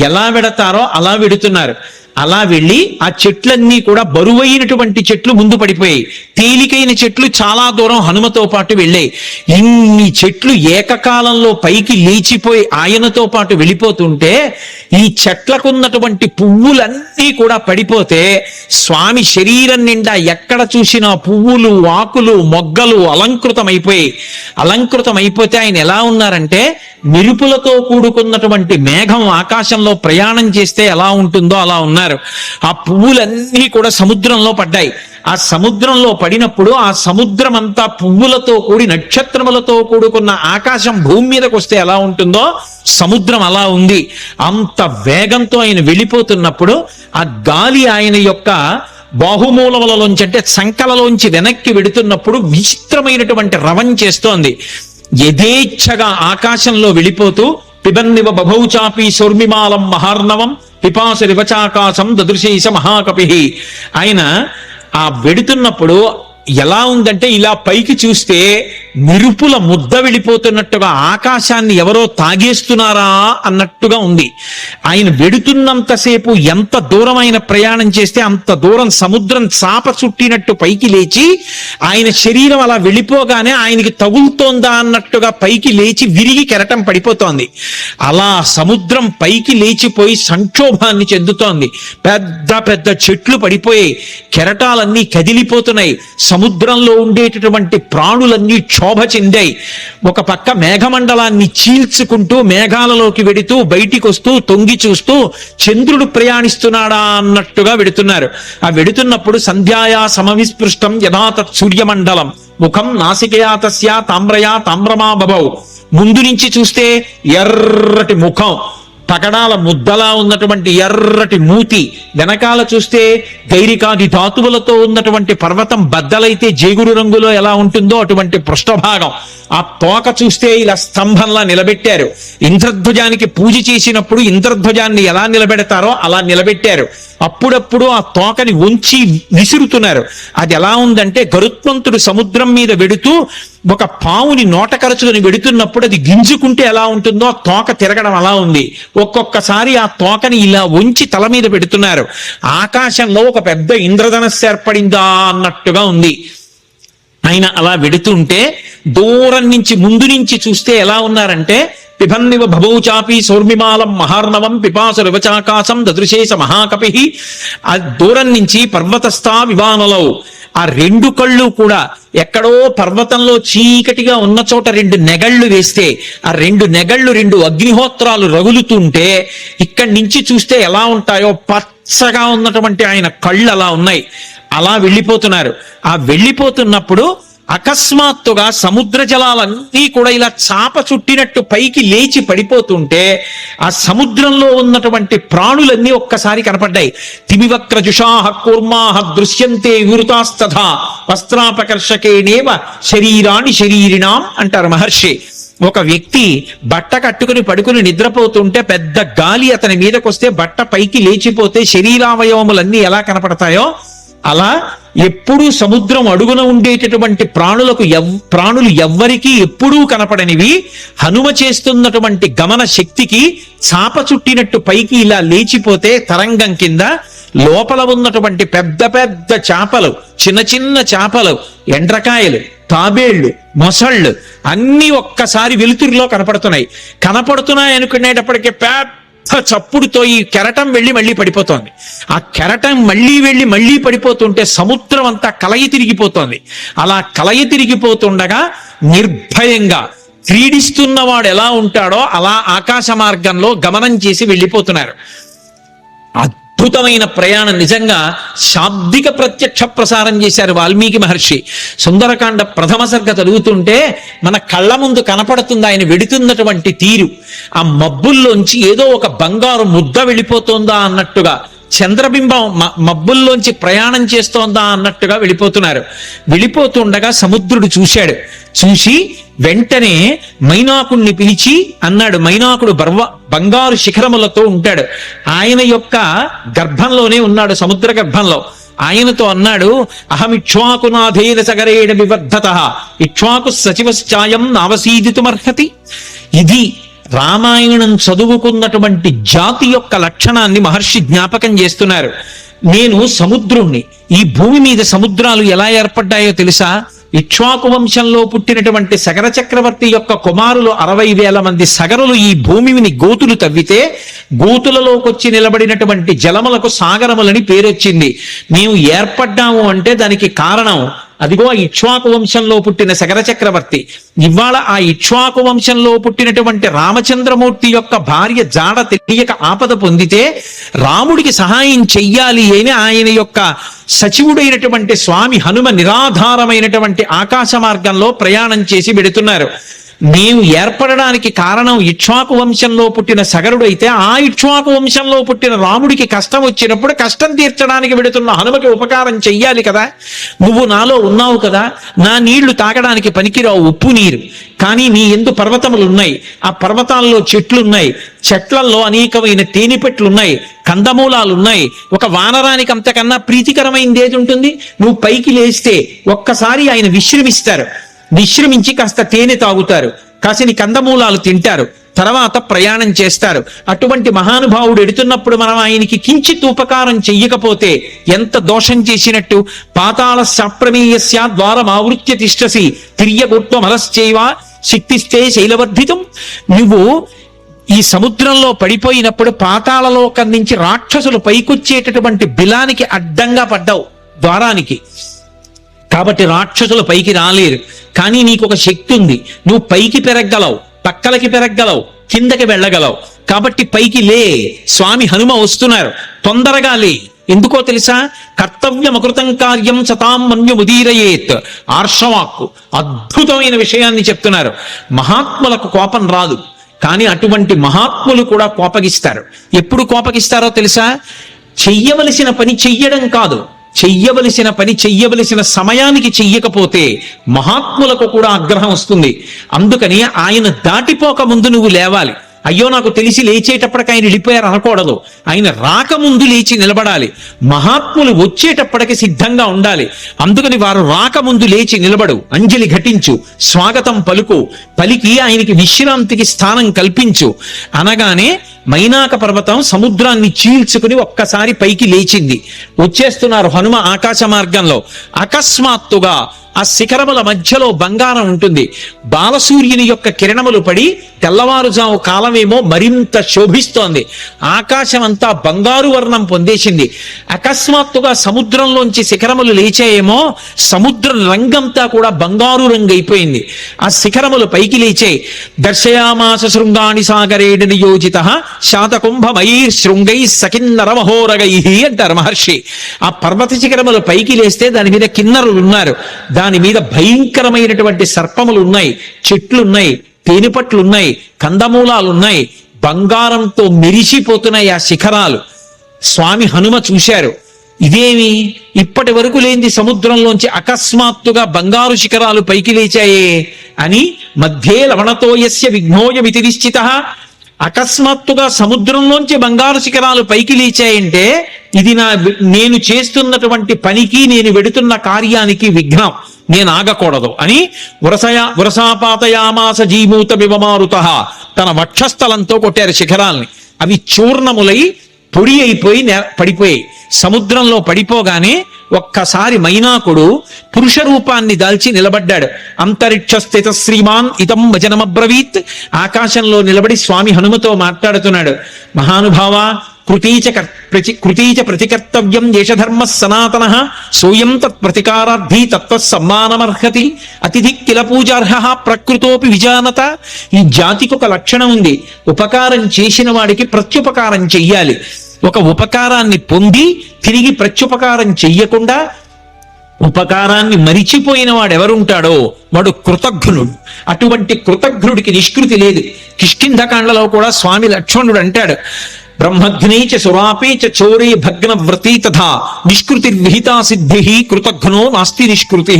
ఎలా వెడతారో అలా వెడుతున్నారు. అలా వెళ్ళి ఆ చెట్లన్నీ కూడా బరువైనటువంటి చెట్లు ముందు పడిపోయాయి, తేలికైన చెట్లు చాలా దూరం హనుమతో పాటు వెళ్ళాయి. ఇన్ని చెట్లు ఏకకాలంలో పైకి లేచిపోయి ఆయనతో పాటు వెళ్ళిపోతుంటే ఈ చెట్లకున్నటువంటి పువ్వులన్నీ కూడా పడిపోతే స్వామి శరీరం నిండా ఎక్కడ చూసినా పువ్వులు, ఆకులు, మొగ్గలు అలంకృతమైపోయాయి. అలంకృతమైపోతే ఆయన ఎలా ఉన్నారంటే మెరుపులతో కూడుకున్నటువంటి మేఘం ఆకాశంలో ప్రయాణం చేస్తే ఎలా ఉంటుందో అలా ఉన్నారు. ఆ పువ్వులన్నీ కూడా సముద్రంలో పడ్డాయి. ఆ సముద్రంలో పడినప్పుడు ఆ సముద్రం అంతా పువ్వులతో కూడి నక్షత్రములతో కూడుకున్న ఆకాశం భూమి మీదకి వస్తే ఎలా ఉంటుందో సముద్రం అలా ఉంది. అంత వేగంతో ఆయన వెళ్ళిపోతున్నప్పుడు ఆ గాలి ఆయన యొక్క బాహుమూలములలోంచి అంటే సంకలలోంచి వెనక్కి వెడుతున్నప్పుడు విచిత్రమైనటువంటి రవం చేస్తోంది. యథేచ్ఛగా ఆకాశంలో వెళ్ళిపోతూ పిబన్నివ బభౌచాపి సౌర్మిమాలం మహార్ణవం పిపాసు రివచాకాశం దదృశేష మహాకపి. ఆయన ఆ వెడుతున్నప్పుడు ఎలా ఉందంటే ఇలా పైకి చూస్తే మెరుపుల ముద్ద వెళ్ళిపోతున్నట్టుగా ఆకాశాన్ని ఎవరో తాగేస్తున్నారా అన్నట్టుగా ఉంది. ఆయన వెడుతున్నంతసేపు ఎంత దూరం ఆయన ప్రయాణం చేస్తే అంత దూరం సముద్రం చాప చుట్టినట్టు పైకి లేచి ఆయన శరీరం అలా వెళ్ళిపోగానే ఆయనకి తగులుతోందా అన్నట్టుగా పైకి లేచి విరిగి కెరటం పడిపోతోంది. అలా సముద్రం పైకి లేచిపోయి సంక్షోభాన్ని చెందుతోంది. పెద్ద పెద్ద చెట్లు పడిపోయి కెరటాలన్నీ కదిలిపోతున్నాయి. సముద్రంలో ఉండేటటువంటి ప్రాణులన్నీ క్షోభ చెందాయి. ఒక పక్క మేఘమండలాన్ని చీల్చుకుంటూ మేఘాలలోకి వెడుతూ బయటికి వస్తూ తొంగి చూస్తూ చంద్రుడు ప్రయాణిస్తున్నాడా అన్నట్టుగా వెడుతున్నారు. ఆ వెడుతున్నప్పుడు సంధ్యాయా సమవిస్పృష్టం యథా తత్ సూర్యమండలం ముఖం నాసికయా తస్యా తామ్రయా తామ్రమా బభౌ. ముందు నుంచి చూస్తే ఎర్రటి ముఖం, పగడాల ముద్దలా ఉన్నటువంటి ఎర్రటి మూతి, వెనకాల చూస్తే గైరికాది ధాతువులతో ఉన్నటువంటి పర్వతం బద్దలైతే జేగురు రంగులో ఎలా ఉంటుందో అటువంటి పృష్ఠభాగం, ఆ తోక చూస్తే ఇలా స్తంభంలా నిలబెట్టారు. ఇంద్రధ్వజానికి పూజ చేసినప్పుడు ఇంద్రధ్వజాన్ని ఎలా నిలబెడతారో అలా నిలబెట్టారు. అప్పుడప్పుడు ఆ తోకని ఉంచి విసురుతున్నారు. అది ఎలా ఉందంటే గరుత్మంతుడు సముద్రం మీద వెడుతూ ఒక పావుని నోట కరచుకొని వెడుతున్నప్పుడు అది గింజుకుంటే ఎలా ఉంటుందో ఆ తోక తిరగడం అలా ఉంది. ఒక్కొక్కసారి ఆ తోకని ఇలా ఉంచి తల మీద పెడుతున్నారు. ఆకాశంలో ఒక పెద్ద ఇంద్రధనస్సు ఏర్పడిందా అన్నట్టుగా ఉంది. ఆయన అలా వెడుతుంటే దూరం నుంచి ముందు నుంచి చూస్తే ఎలా ఉన్నారంటే పిబన్నివ భవౌచాపి సౌర్మిమాలం మహార్ణవం పిపాసు రివచాకాశం దదృశేష మహాకపి. ఆ దూరం నుంచి పర్వతస్థా వివానలౌ, ఆ రెండు కళ్ళు కూడా ఎక్కడో పర్వతంలో చీకటిగా ఉన్న చోట రెండు నెగళ్ళు వేస్తే ఆ రెండు నెగళ్ళు రెండు అగ్నిహోత్రాలు రగులుతుంటే ఇక్కడి నుంచి చూస్తే ఎలా ఉంటాయో పచ్చగా ఉన్నటువంటి ఆయన కళ్ళు అలా ఉన్నాయి. అలా వెళ్ళిపోతున్నారు. ఆ వెళ్ళిపోతున్నప్పుడు అకస్మాత్తుగా సముద్ర జలాలన్నీ కూడా ఇలా చాప చుట్టినట్టు పైకి లేచి పడిపోతుంటే ఆ సముద్రంలో ఉన్నటువంటి ప్రాణులన్నీ ఒక్కసారి కనపడ్డాయి. తిమివక్రజుషాహ కూర్మాహ దృశ్యంతే వివృతాస్తథా వస్త్రాపకర్షకేణేవ శరీరాణి శరీరిణాం అంటారు మహర్షి. ఒక వ్యక్తి బట్ట కట్టుకుని పడుకుని నిద్రపోతుంటే పెద్ద గాలి అతని మీదకొస్తే బట్ట పైకి లేచిపోతే శరీరావయవములన్నీ ఎలా కనపడతాయో అలా ఎప్పుడూ సముద్రం అడుగున ఉండేటటువంటి ప్రాణులు ఎవ్వరికీ ఎప్పుడూ కనపడనివి హనుమ చేస్తున్నటువంటి గమన శక్తికి చాప చుట్టినట్టు పైకి ఇలా లేచిపోతే తరంగం కింద లోపల ఉన్నటువంటి పెద్ద పెద్ద చేపలు, చిన్న చిన్న చేపలు, ఎండ్రకాయలు, తాబేళ్లు, మొసళ్ళు అన్ని ఒక్కసారి వెలుతురులో కనపడుతున్నాయి అనుకునేటప్పటికీ చప్పుడుతో ఈ కెరటం వెళ్ళి మళ్ళీ పడిపోతోంది. ఆ కెరటం మళ్ళీ పడిపోతుంటే సముద్రం అంతా కలయి తిరిగిపోతోంది. అలా కలయి తిరిగిపోతుండగా నిర్భయంగా క్రీడిస్తున్నవాడు ఎలా ఉంటాడో అలా ఆకాశ మార్గంలో గమనం చేసి వెళ్ళిపోతున్నారు. అద్భుతమైన ప్రయాణం. నిజంగా శాబ్దిక ప్రత్యక్ష ప్రసారం చేశారు వాల్మీకి మహర్షి. సుందరకాండ ప్రథమ సర్గ చదువుతుంటే మన కళ్ళ ముందు కనపడుతుంది ఆయన వెడుతున్నటువంటి తీరు. ఆ మబ్బుల్లోంచి ఏదో ఒక బంగారు ముద్ద వెళ్ళిపోతుందా అన్నట్టుగా, చంద్రబింబం మబ్బుల్లోంచి ప్రయాణం చేస్తోందా అన్నట్టుగా వెళ్ళిపోతుండగా సముద్రుడు చూసి వెంటనే మైనాకుణ్ణి పిలిచి అన్నాడు. మైనాకుడు బంగారు శిఖరములతో ఉంటాడు. ఆయన యొక్క గర్భంలోనే ఉన్నాడు, సముద్ర గర్భంలో. ఆయనతో అన్నాడు, అహమిక్ష్వాకునాథేన సగరేణ వివర్ధత ఇక్ష్వాకు సచివశ్చాయం నావసీదితుమర్హతి. ఇది రామాయణం చదువుకున్నటువంటి జాతి యొక్క లక్షణాన్ని మహర్షి జ్ఞాపకం చేస్తున్నారు. నేను సముద్రుణ్ణి. ఈ భూమి మీద సముద్రాలు ఎలా ఏర్పడ్డాయో తెలుసా? ఇక్ష్వాకు వంశంలో పుట్టినటువంటి సగర చక్రవర్తి యొక్క కుమారులు 60,000 మంది సగరులు ఈ భూమిని గోతులు తవ్వితే గోతులలోకొచ్చి నిలబడినటువంటి జలములకు సాగరములని పేరొచ్చింది. మేము ఏర్పడ్డాము అంటే దానికి కారణం అదిగో ఇక్ష్వాకు వంశంలో పుట్టిన సగర చక్రవర్తి. ఇవాళ ఆ ఇక్ష్వాకు వంశంలో పుట్టినటువంటి రామచంద్రమూర్తి యొక్క భార్య జాడ తెలియక ఆపద పొందితే రాముడికి సహాయం చెయ్యాలి అని ఆయన యొక్క సచివుడైనటువంటి స్వామి హనుమ నిరాధారమైనటువంటి ఆకాశ మార్గంలో ప్రయాణం చేసి వెడుతున్నారు. మేము ఏర్పడడానికి కారణం ఇక్ష్వాకు వంశంలో పుట్టిన సగరుడు అయితే ఆ ఇక్ష్వాకు వంశంలో పుట్టిన రాముడికి కష్టం వచ్చినప్పుడు కష్టం తీర్చడానికి వెడుతున్న హనుమకి ఉపకారం చెయ్యాలి కదా. నువ్వు నాలో ఉన్నావు కదా, నా నీళ్లు తాగడానికి పనికిరావు, ఉప్పు నీరు. కానీ నీ ఎందు పర్వతములు ఉన్నాయి, ఆ పర్వతాల్లో చెట్లున్నాయి, చెట్లల్లో అనేకమైన తేనెపెట్లున్నాయి, కందమూలాలున్నాయి. ఒక వానరానికి అంతకన్నా ప్రీతికరమైనది ఏది ఉంటుంది? నువ్వు పైకి లేస్తే ఒక్కసారి ఆయన విశ్రమించి కాస్త తేనె తాగుతారు, కాసిని కందమూలాలు తింటారు, తర్వాత ప్రయాణం చేస్తారు. అటువంటి మహానుభావుడు ఎడుతున్నప్పుడు మనం ఆయనకి కించిత్ ఉపకారం చెయ్యకపోతే ఎంత దోషం చేసినట్టు. పాతాళ శాప్రమేయస్య ద్వారమావృత్య తిష్టసి తిర్యగోత్వమలశ్చైవ శక్తిస్తే శైలవర్ధితం. నువ్వు ఈ సముద్రంలో పడిపోయినప్పుడు పాతాళలోకం నుంచి రాక్షసులు పైకొచ్చేటటువంటి బిలానికి అడ్డంగా పడ్డావు ద్వారానికి. కాబట్టి రాక్షసులు పైకి రాలేరు. కానీ నీకు ఒక శక్తి ఉంది, నువ్వు పైకి పెరగలవు, పక్కలకి పెరగలవు, కిందకి వెళ్ళగలవు. కాబట్టి పైకి లే. స్వామి హనుమ వస్తున్నారు, తొందరగా లే. ఎందుకో తెలుసా? కర్తవ్యమకృతం కార్యం సతాం మన్యుముదీరయేత్. ఆర్షవాక్కు అద్భుతమైన విషయాన్ని చెప్తున్నారు. మహాత్ములకు కోపం రాదు. కానీ అటువంటి మహాత్ములు కూడా కోపగిస్తారు. ఎప్పుడు కోపగిస్తారో తెలుసా? చెయ్యవలసిన పని చెయ్యడం కాదు, చెయ్యవలసిన పని చెయ్యవలసిన సమయానికి చెయ్యకపోతే మహాత్ములకు కూడా ఆగ్రహం వస్తుంది. అందుకని ఆయన దాటిపోక ముందు నువ్వు లేవాలి. అయ్యో నాకు తెలిసి లేచేటప్పటికి ఆయన వెళ్ళిపోయారు అనకూడదు. ఆయన రాకముందు లేచి నిలబడాలి. మహాత్ములు వచ్చేటప్పటికి సిద్ధంగా ఉండాలి. అందుకని వారు రాకముందు లేచి నిలబడు, అంజలి ఘటించు, స్వాగతం పలుకు, పలికి ఆయనకి విశ్రాంతికి స్థానం కల్పించు అనగానే మైనాక పర్వతం సముద్రాన్ని చీల్చుకుని ఒక్కసారి పైకి లేచింది. వచ్చేస్తున్నారు హనుమ ఆకాశ మార్గంలో. అకస్మాత్తుగా ఆ శిఖరముల మధ్యలో బంగారం ఉంటుంది. బాలసూర్యుని యొక్క కిరణములు పడి తెల్లవారుజాము కాలమేమో మరింత శోభిస్తోంది. ఆకాశం అంతా బంగారు వర్ణం పొందేసింది. అకస్మాత్తుగా సముద్రంలోంచి శిఖరములు లేచాయేమో, సముద్రం రంగంతా కూడా బంగారు రంగు అయిపోయింది. ఆ శిఖరములు పైకి లేచాయి. దర్శయామాస శృంగాణి సాగరేణ నియోజిత శాతకుంభమై శృంగై సకిన్నర మహోరగై అంటారు మహర్షి. ఆ పర్వత శిఖరములు పైకి లేస్తే దాని మీద కిన్నరులు ఉన్నారు, దాని మీద భయంకరమైనటువంటి సర్పములు ఉన్నాయి, చెట్లున్నాయి, తేనెపట్లున్నాయి, కందమూలాలున్నాయి, బంగారంతో మెరిసిపోతున్నాయి ఆ శిఖరాలు. స్వామి హనుమ చూశారు, ఇదేమి ఇప్పటి వరకు లేనిది సముద్రంలోంచి అకస్మాత్తుగా బంగారు శిఖరాలు పైకి లేచాయే అని. మధ్యే లవణతోయస్య విఘ్నోయమితి నిశ్చిత. అకస్మాత్తుగా సముద్రంలోంచి బంగారు శిఖరాలు పైకి లేచాయంటే ఇది నేను చేస్తున్నటువంటి పనికి, నేను వెడుతున్న కార్యానికి విఘ్నం, నేను ఆగకూడదు అని వరసాపాతయామాస జీమూత వివమారుత తన వక్షస్థలంతో కొట్టారు శిఖరాల్ని. అవి చూర్ణములై పొడి అయిపోయి పడిపోయాయి. సముద్రంలో పడిపోగానే ఒక్కసారి మైనాకుడు పురుష రూపాన్ని దాల్చి నిలబడ్డాడు. అంతరిక్ష స్థిత శ్రీమాన్ ఇతం వచనమబ్రవీత్. ఆకాశంలో నిలబడి స్వామి హనుమతో మాట్లాడుతున్నాడు. మహానుభావ, కృతీచ ప్రతికర్తవ్యం దేశధర్మ సనాతన సోయం తత్ ప్రతికారార్థి తత్వ సమ్మానమర్హతి అతిథి కిల పూజార్హ ప్రకృతోపి విజానత. ఈ జాతికి ఒక లక్షణం ఉంది, ఉపకారం చేసిన వాడికి ప్రత్యుపకారం చెయ్యాలి. ఒక ఉపకారాన్ని పొంది తిరిగి ప్రత్యుపకారం చెయ్యకుండా ఉపకారాన్ని మరిచిపోయిన వాడు ఎవరుంటాడో వాడు కృతజ్ఞుడు. అటువంటి కృతజ్ఞుడికి నిష్కృతి లేదు. కిష్కింధకాండలో కూడా స్వామి లక్ష్మణుడు అంటాడు, బ్రహ్మఘ్నీచ సురాపేచ చోరే భగ్న వ్రతీ తథా నిష్కృతి విహితా సిద్ధి కృతఘ్నో నాస్తి నిష్కృతి.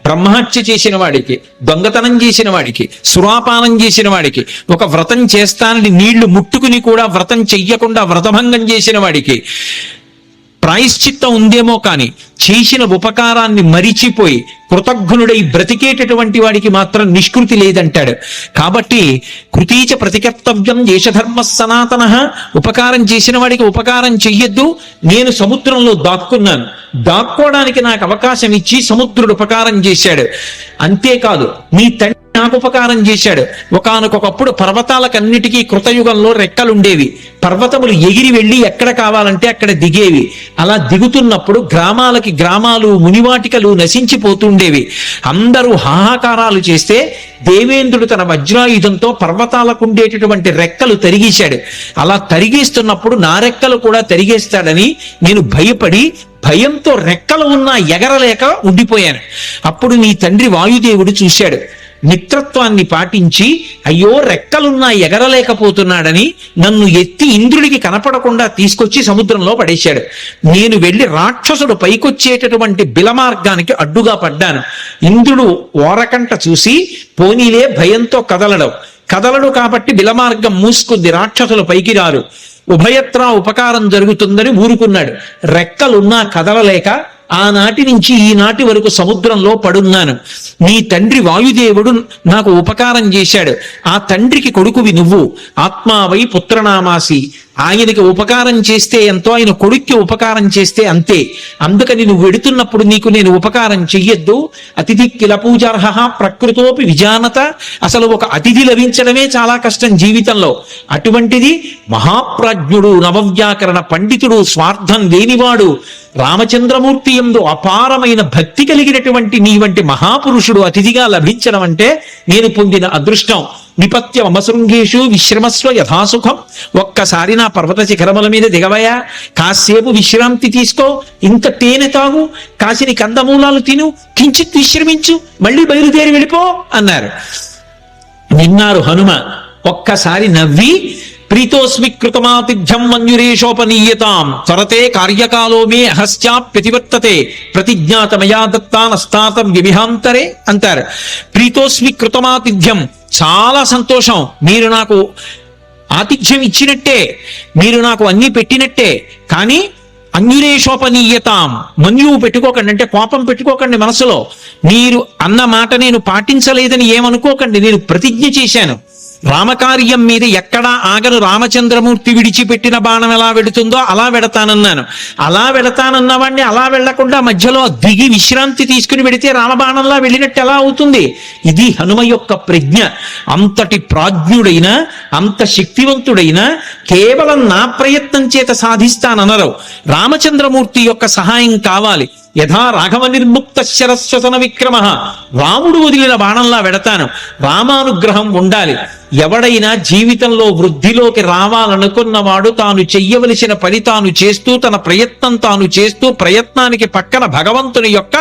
బ్రహ్మహత్య చేసిన వాడికి, దొంగతనం చేసిన వాడికి, సురాపానం చేసిన వాడికి, ఒక వ్రతం చేస్తానని నీళ్లు ముట్టుకుని కూడా వ్రతం చెయ్యకుండా వ్రతభంగం చేసిన వాడికి ప్రాయశ్చిత్తం ఉందేమో కానీ చేసిన ఉపకారాన్ని మరిచిపోయి కృతజ్ఞుడై బ్రతికేటటువంటి వాడికి మాత్రం నిష్కృతి లేదంటాడు. కాబట్టి కృతీచ ప్రతికర్తవ్యం దేశధర్మ సనాతన. ఉపకారం చేసిన వాడికి ఉపకారం చెయ్యొద్దు. నేను సముద్రంలో దాక్కున్నాను, దాక్కోవడానికి నాకు అవకాశం ఇచ్చి సముద్రుడు ఉపకారం చేశాడు. అంతేకాదు నీ తండ్రి నాకు ఉపకారం చేశాడు. ఒకానొకప్పుడు పర్వతాలకన్నిటికీ కృతయుగంలో రెక్కలుండేవి. పర్వతములు ఎగిరి వెళ్ళి ఎక్కడ కావాలంటే అక్కడ దిగేవి. అలా దిగుతున్నప్పుడు గ్రామాలకి గ్రామాలు, మునివాటికలు నశించిపోతుండేవి. అందరూ హాహాకారాలు చేస్తే దేవేంద్రుడు తన వజ్రాయుధంతో పర్వతాలకు ఉండేటటువంటి రెక్కలు తరిగేశాడు. అలా తరిగేస్తున్నప్పుడు నా రెక్కలు కూడా తరిగేస్తాడని నేను భయపడి భయంతో రెక్కలు ఉన్నా ఎగరలేక ఉండిపోయాను. అప్పుడు నీ తండ్రి వాయుదేవుడు చూశాడు, మిత్రత్వాన్ని పాటించి అయ్యో రెక్కలున్నా ఎగరలేకపోతున్నాడని నన్ను ఎత్తి ఇంద్రుడికి కనపడకుండా తీసుకొచ్చి సముద్రంలో పడేశాడు. నేను వెళ్ళి రాక్షసుడు పైకొచ్చేటటువంటి బిలమార్గానికి అడ్డుగా పడ్డాను. ఇంద్రుడు ఓరకంట చూసి పోనీలే భయంతో కదలడు కాబట్టి బిలమార్గం మూసుకుంది, రాక్షసులు పైకి రారు, ఉభయత్రా ఉపకారం జరుగుతుందని ఊరుకున్నాడు. రెక్కలున్నా కదలలేక ఆనాటి నుంచి ఈనాటి వరకు సముద్రంలో పడున్నాను. నీ తండ్రి వాయుదేవుడు నాకు ఉపకారం చేశాడు. ఆ తండ్రికి కొడుకువి నువ్వు. ఆత్మావై పుత్రనామాసి. ఆయనకి ఉపకారం చేస్తే ఎంతో, ఆయన కొడుక్కి ఉపకారం చేస్తే అంతే. అందుకని నువ్వు వెడుతున్నప్పుడు నీకు నేను ఉపకారం చెయ్యొద్దు. అతిథి కిల పూజార్హ ప్రకృతోపి విజానత. అసలు ఒక అతిథి లభించడమే చాలా కష్టం జీవితంలో. అటువంటిది మహాప్రాజ్ఞుడు, నవవ్యాకరణ పండితుడు, స్వార్థం లేనివాడు, రామచంద్రమూర్తి యందు అపారమైన భక్తి కలిగినటువంటి నీ వంటి మహాపురుషుడు అతిథిగా లభించడం అంటే నేను పొందిన అదృష్టం. నిపత్య మమశృంగేషు విశ్రమస్వ యథాసుఖం. ఒక్కసారి నా పర్వత శిఖరముల మీద దిగవయా, కాసేపు విశ్రాంతి తీసుకో, ఇంత తేనె తాగు, కాసిని కందమూలాలు తిను, కించిత్ విశ్రమించు, మళ్ళీ బయలుదేరి వెళ్ళిపో అన్నారు. విన్నారు హనుమ. ఒక్కసారి నవ్వి ప్రీతోస్మి కృతమాతిథ్యం మన్యురేషోపనీయతాం త్వరతే కార్యకాలో మే అహస్యాప్యతివర్తతే ప్రతిజ్ఞాతమయా దత్తానస్తాతం వివిహాంతరే అంటారు. ప్రీతోస్మి కృతమాతిథ్యం, చాలా సంతోషం, మీరు నాకు ఆతిథ్యం ఇచ్చినట్టే, మీరు నాకు అన్ని పెట్టినట్టే, కానీ అన్యురేషోపనీయతాం, మన్యువు పెట్టుకోకండి, అంటే కోపం పెట్టుకోకండి మనసులో. మీరు అన్న మాట నేను పాటించలేదని ఏమనుకోకండి, నేను ప్రతిజ్ఞ చేశాను. రామకార్యం మీద ఎక్కడా ఆగను, రామచంద్రమూర్తి విడిచిపెట్టిన బాణం ఎలా వెడుతుందో అలా వెడతానన్నాను. అలా వెడతానన్నవాడిని అలా వెళ్లకుండా మధ్యలో దిగి విశ్రాంతి తీసుకుని వెడితే రామబాణంలా వెళ్ళినట్టు ఎలా అవుతుంది? ఇది హనుమ యొక్క ప్రజ్ఞ. అంతటి ప్రాజ్ఞుడైన, అంత శక్తివంతుడైన కేవలం నా ప్రయత్నం చేత సాధిస్తాననరు. రామచంద్రమూర్తి యొక్క సహాయం కావాలి. యథా రాఘవ నిర్ముక్త శరస్వసన విక్రమ, రాముడు వదిలిన బాణంలా వెడతాను. రామానుగ్రహం ఉండాలి. ఎవడైనా జీవితంలో వృద్ధిలోకి రావాలనుకున్నవాడు తాను చెయ్యవలసిన పని తాను చేస్తూ, తన ప్రయత్నం తాను చేస్తూ, ప్రయత్నానికి పక్కన భగవంతుని యొక్క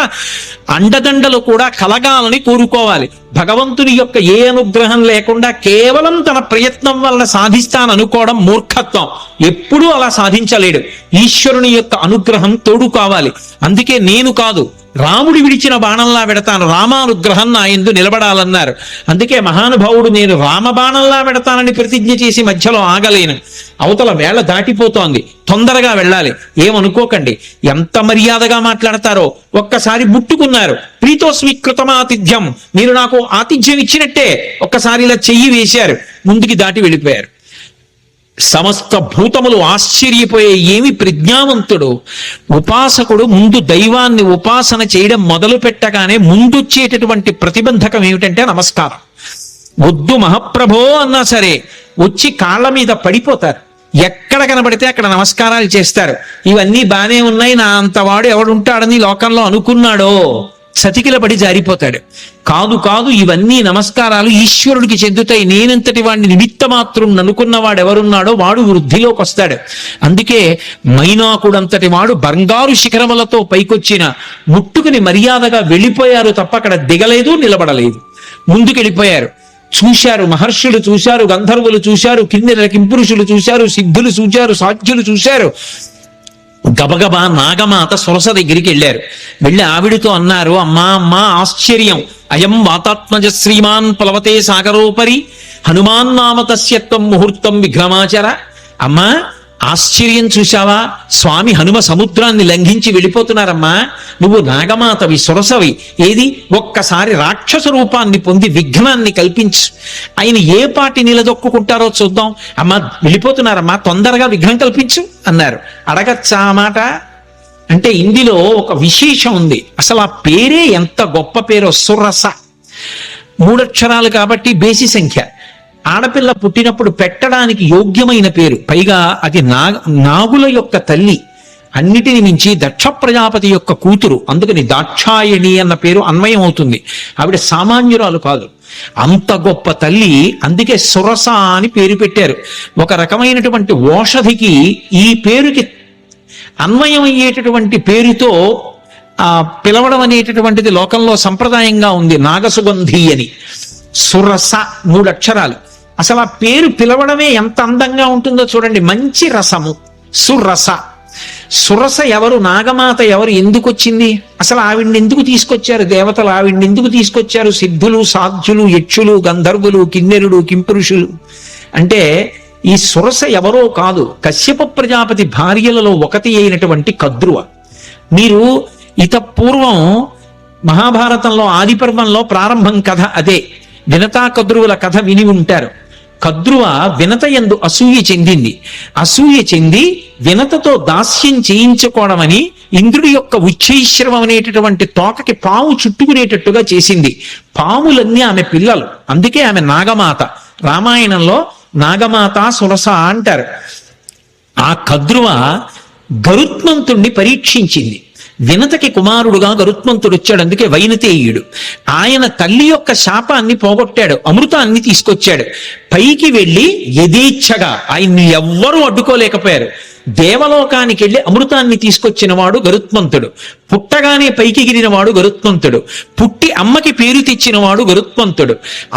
అండదండలు కూడా కలగాలని కోరుకోవాలి. భగవంతుని యొక్క ఏ అనుగ్రహం లేకుండా కేవలం తన ప్రయత్నం వల్ల సాధిస్తాననుకోవడం మూర్ఖత్వం. ఎప్పుడూ అలా సాధించలేడు. ఈశ్వరుని యొక్క అనుగ్రహం తోడు కావాలి. అందుకే నేను కాదు, రాముడి విడిచిన బాణంలా వెడతాను, రామానుగ్రహం నా యందు నిలబడాలన్నారు. అందుకే మహానుభావుడు నేను రామబాణంలా వెడతానని ప్రతిజ్ఞ చేసి మధ్యలో ఆగలేను. అవతల వేళ దాటిపోతోంది, తొందరగా వెళ్ళాలి. ఏమనుకోకండి, ఎంత మర్యాదగా మాట్లాడతారో. ఒక్కసారి ముట్టుకున్నారు, ప్రీతోస్మి కృతమాతిథ్యం, మీరు నాకు ఆతిథ్యం ఇచ్చినట్టే. ఒక్కసారి ఇలా చెయ్యి వేశారు, ముందుకి దాటి వెళ్ళిపోయారు. సమస్త భూతములు ఆశ్చర్యపోయే, ఏమి ప్రజ్ఞావంతుడు! ఉపాసకుడు ముందు దైవాన్ని ఉపాసన చేయడం మొదలు పెట్టగానే ముందొచ్చేటటువంటి ప్రతిబంధకం ఏమిటంటే నమస్కారం. వద్దు మహాప్రభో అన్నా సరే వచ్చి కాళ్ళ మీద పడిపోతారు. ఎక్కడ కనబడితే అక్కడ నమస్కారాలు చేస్తారు. ఇవన్నీ బానే ఉన్నాయి, నా అంతవాడు ఎవడుంటాడని లోకంలో అనుకున్నాడో సతికిల పడి జారిపోతాడు. కాదు కాదు, ఇవన్నీ నమస్కారాలు ఈశ్వరుడికి చెందుతాయి. నేనంతటి వాడిని నిమిత్త మాత్రం అనుకున్నవాడు ఎవరున్నాడో వాడు వృద్ధిలోకి వస్తాడు. అందుకే మైనాకుడంతటి వాడు బంగారు శిఖరములతో పైకొచ్చిన ముట్టుకుని మర్యాదగా వెళ్ళిపోయారు తప్ప అక్కడ దిగలేదు, నిలబడలేదు. ముందుకెళ్ళిపోయారు. చూశారు, మహర్షులు చూశారు, గంధర్వులు చూశారు, కిన్నెర కింపురుషులు చూశారు, సిద్ధులు చూశారు, సాధ్యులు చూశారు. గబగబా నాగమాత సురస దగ్గరికి వెళ్ళారు. వెళ్ళి ఆవిడితో అన్నారు, అమ్మా అమ్మా ఆశ్చర్యం, అయం వాతాత్మజ శ్రీమాన్ ప్లవతే సాగరోపరి హనుమాన్ నామ తస్యత్వం ముహూర్తం విఘ్నమాచర. అమ్మా ఆశ్చర్యం చూశావా, స్వామి హనుమ సముద్రాన్ని లంఘించి వెళ్ళిపోతున్నారమ్మా. నువ్వు నాగమాతవి, సురసవి, ఏది ఒక్కసారి రాక్షస రూపాన్ని పొంది విఘ్నాన్ని కల్పించు. ఆయన ఏ పాటి నిలదొక్కుంటారో చూద్దాం. అమ్మా వెళ్ళిపోతున్నారమ్మా, తొందరగా విఘ్నం కల్పించు అన్నారు. అడగచ్చా మాట అంటే ఇందులో ఒక విశేషం ఉంది. అసలు ఆ పేరే ఎంత గొప్ప పేరో, సురస. 3 అక్షరాలు కాబట్టి బేసి సంఖ్య. ఆడపిల్ల పుట్టినప్పుడు పెట్టడానికి యోగ్యమైన పేరు. పైగా అది నాగుల యొక్క తల్లి, అన్నిటిని మించి దక్ష ప్రజాపతి యొక్క కూతురు. అందుకని దాక్షాయణి అన్న పేరు అన్వయం అవుతుంది. ఆవిడ సామాన్యురాలు కాదు, అంత గొప్ప తల్లి. అందుకే సురస అని పేరు పెట్టారు. ఒక రకమైనటువంటి ఓషధికి ఈ పేరుకి అన్వయం అయ్యేటటువంటి పేరుతో పిలవడం అనేటటువంటిది లోకంలో సంప్రదాయంగా ఉంది. నాగసుగంధి అని. సురస 3 అక్షరాలు. అసలు ఆ పేరు పిలవడమే ఎంత అందంగా ఉంటుందో చూడండి. మంచి రసము, సురస. సురస ఎవరు, నాగమాత ఎవరు, ఎందుకు వచ్చింది? అసలు ఆవిడ్ని ఎందుకు తీసుకొచ్చారు దేవతలు? ఆవిడ్ని ఎందుకు తీసుకొచ్చారు సిద్ధులు, సాధ్యులు, యక్షులు, గంధర్వులు, కిన్నెరుడు, కింపురుషులు? అంటే ఈ సురస ఎవరో కాదు, కశ్యప ప్రజాపతి భార్యలలో ఒకటి అయినటువంటి కద్రువ. మీరు పూర్వం మహాభారతంలో ఆదిపర్వంలో ప్రారంభం కథ అదే. వినతా కద్రువుల కథ విని ఉంటారు. కద్రువ వినత యందు అసూయ చెందింది. అసూయ చెంది వినతతో దాస్యం చేయించుకోవడమని ఇంద్రుడి యొక్క ఉచ్చైశ్రవం అనేటటువంటి తోకకి పాము చుట్టుకునేటట్టుగా చేసింది. పాములన్నీ ఆమె పిల్లలు, అందుకే ఆమె నాగమాత. రామాయణంలో నాగమాత సురస అంటారు. ఆ కద్రువ గరుత్మంతుణ్ణి పరీక్షించింది. వినతకి కుమారుడుగా గరుత్మంతుడు వచ్చాడు, అందుకే వైనతేయుడు. ఆయన తల్లి యొక్క శాపాన్ని పోగొట్టాడు, అమృతాన్ని తీసుకొచ్చాడు. పైకి వెళ్ళి యథేచ్ఛగా ఆయన్ని ఎవ్వరూ అడ్డుకోలేకపోయారు. దేవలోకానికి వెళ్ళి అమృతాన్ని తీసుకొచ్చినవాడు గరుత్మంతుడు, పుట్టగానే పైకి ఎగిరినవాడు గరుత్మంతుడు, పుట్టి అమ్మకి పేరు తెచ్చినవాడు గరుత్మంతుడు.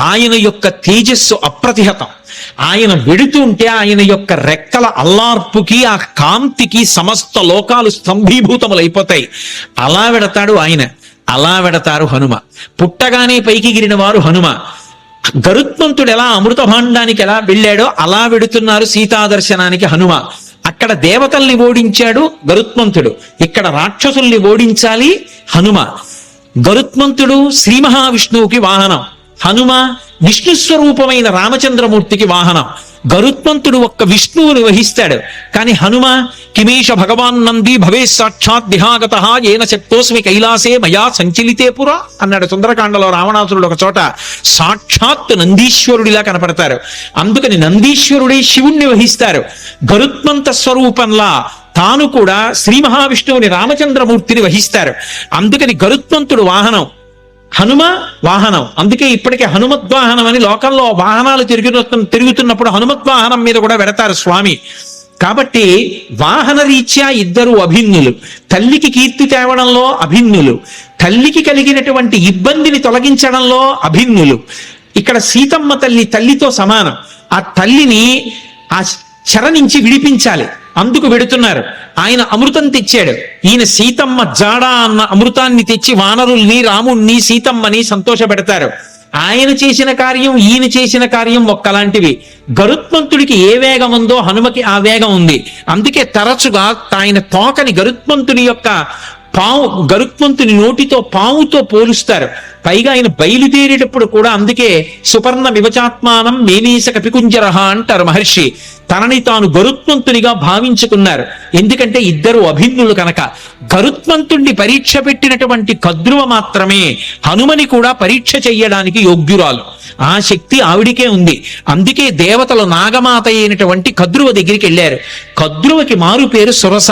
ఆయన యొక్క తేజస్సు అప్రతిహతం. ఆయన వెడుతుంటే ఆయన యొక్క రెక్కల అల్లార్పుకి ఆ కాంతికి సమస్త లోకాలు స్తంభీభూతములైపోతాయి. అలా వెడతాడు ఆయన, అలా వెడతారు హనుమ. పుట్టగానే పైకి ఎగిరిన వారు హనుమ. గరుత్మంతుడు ఎలా అమృత భాండానికి ఎలా వెళ్ళాడో అలా వెడుతున్నారు సీతాదర్శనానికి హనుమ. అక్కడ దేవతల్ని ఓడించాడు గరుత్మంతుడు, ఇక్కడ రాక్షసుల్ని ఓడించాలి హనుమ. గరుత్మంతుడు శ్రీ మహావిష్ణువుకి వాహనం, హనుమ విష్ణు స్వరూపమైన రామచంద్రమూర్తికి వాహనం. గరుత్మంతుడు ఒక్క విష్ణువుని వహిస్తాడు, కానీ హనుమ కిమేష భగవాన్ నంది భవే సాక్షాత్ దిహాగత ఏన శక్తోస్మి కైలాసే మయా సంచలితే పురా అన్నాడు సుందరకాండలో రావణాసురుడు ఒక చోట. సాక్షాత్ నందీశ్వరుడిలా కనపడతారు, అందుకని నందీశ్వరుడే శివుణ్ణి వహిస్తారు. గరుత్మంత స్వరూపంలా తాను కూడా శ్రీ మహావిష్ణువుని రామచంద్రమూర్తిని వహిస్తారు. అందుకని గరుత్మంతుడు వాహనం, హనుమ వాహనం. అందుకే ఇప్పటికే హనుమద్వాహనం అని లోకంలో వాహనాలు తిరుగుతున్నప్పుడు హనుమద్వాహనం మీద కూడా వెడతారు స్వామి. కాబట్టి వాహన రీత్యా ఇద్దరు అభిన్నులు, తల్లికి కీర్తి తేవడంలో అభిన్నులు, తల్లికి కలిగినటువంటి ఇబ్బందిని తొలగించడంలో అభిన్నులు. ఇక్కడ సీతమ్మ తల్లి తల్లితో సమానం. ఆ తల్లిని ఆ చెర నుంచి విడిపించాలి, అందుకు వెడుతున్నారు. ఆయన అమృతం తెచ్చాడు, ఈయన సీతమ్మ జాడ అన్న అమృతాన్ని తెచ్చి వానరుల్ని రాముణ్ణి సీతమ్మని సంతోష పెడతారు. ఆయన చేసిన కార్యం ఈయన చేసిన కార్యం ఒక్కలాంటివి. గరుత్మంతుడికి ఏ వేగం ఉందో హనుమకి ఆ వేగం ఉంది. అందుకే తరచుగా ఆయన తోకని గరుత్మంతుని నోటితో పావుతో పోలుస్తారు. పైగా ఆయన బయలుదేరేటప్పుడు కూడా అందుకే సుపర్ణ వివచాత్మానం మేనీస కపికుంజరహ అంటారు మహర్షి. తనని తాను గరుత్మంతునిగా భావించుకున్నారు, ఎందుకంటే ఇద్దరు అభిన్నులు కనుక. గరుత్మంతుణ్ణి పరీక్ష పెట్టినటువంటి కద్రువ మాత్రమే హనుమని కూడా పరీక్ష చెయ్యడానికి యోగ్యురాలు. ఆ శక్తి ఆవిడికే ఉంది. అందుకే దేవతలు నాగమాత అయినటువంటి కద్రువ దగ్గరికి వెళ్ళారు. కద్రువకి మారు పేరు సురస.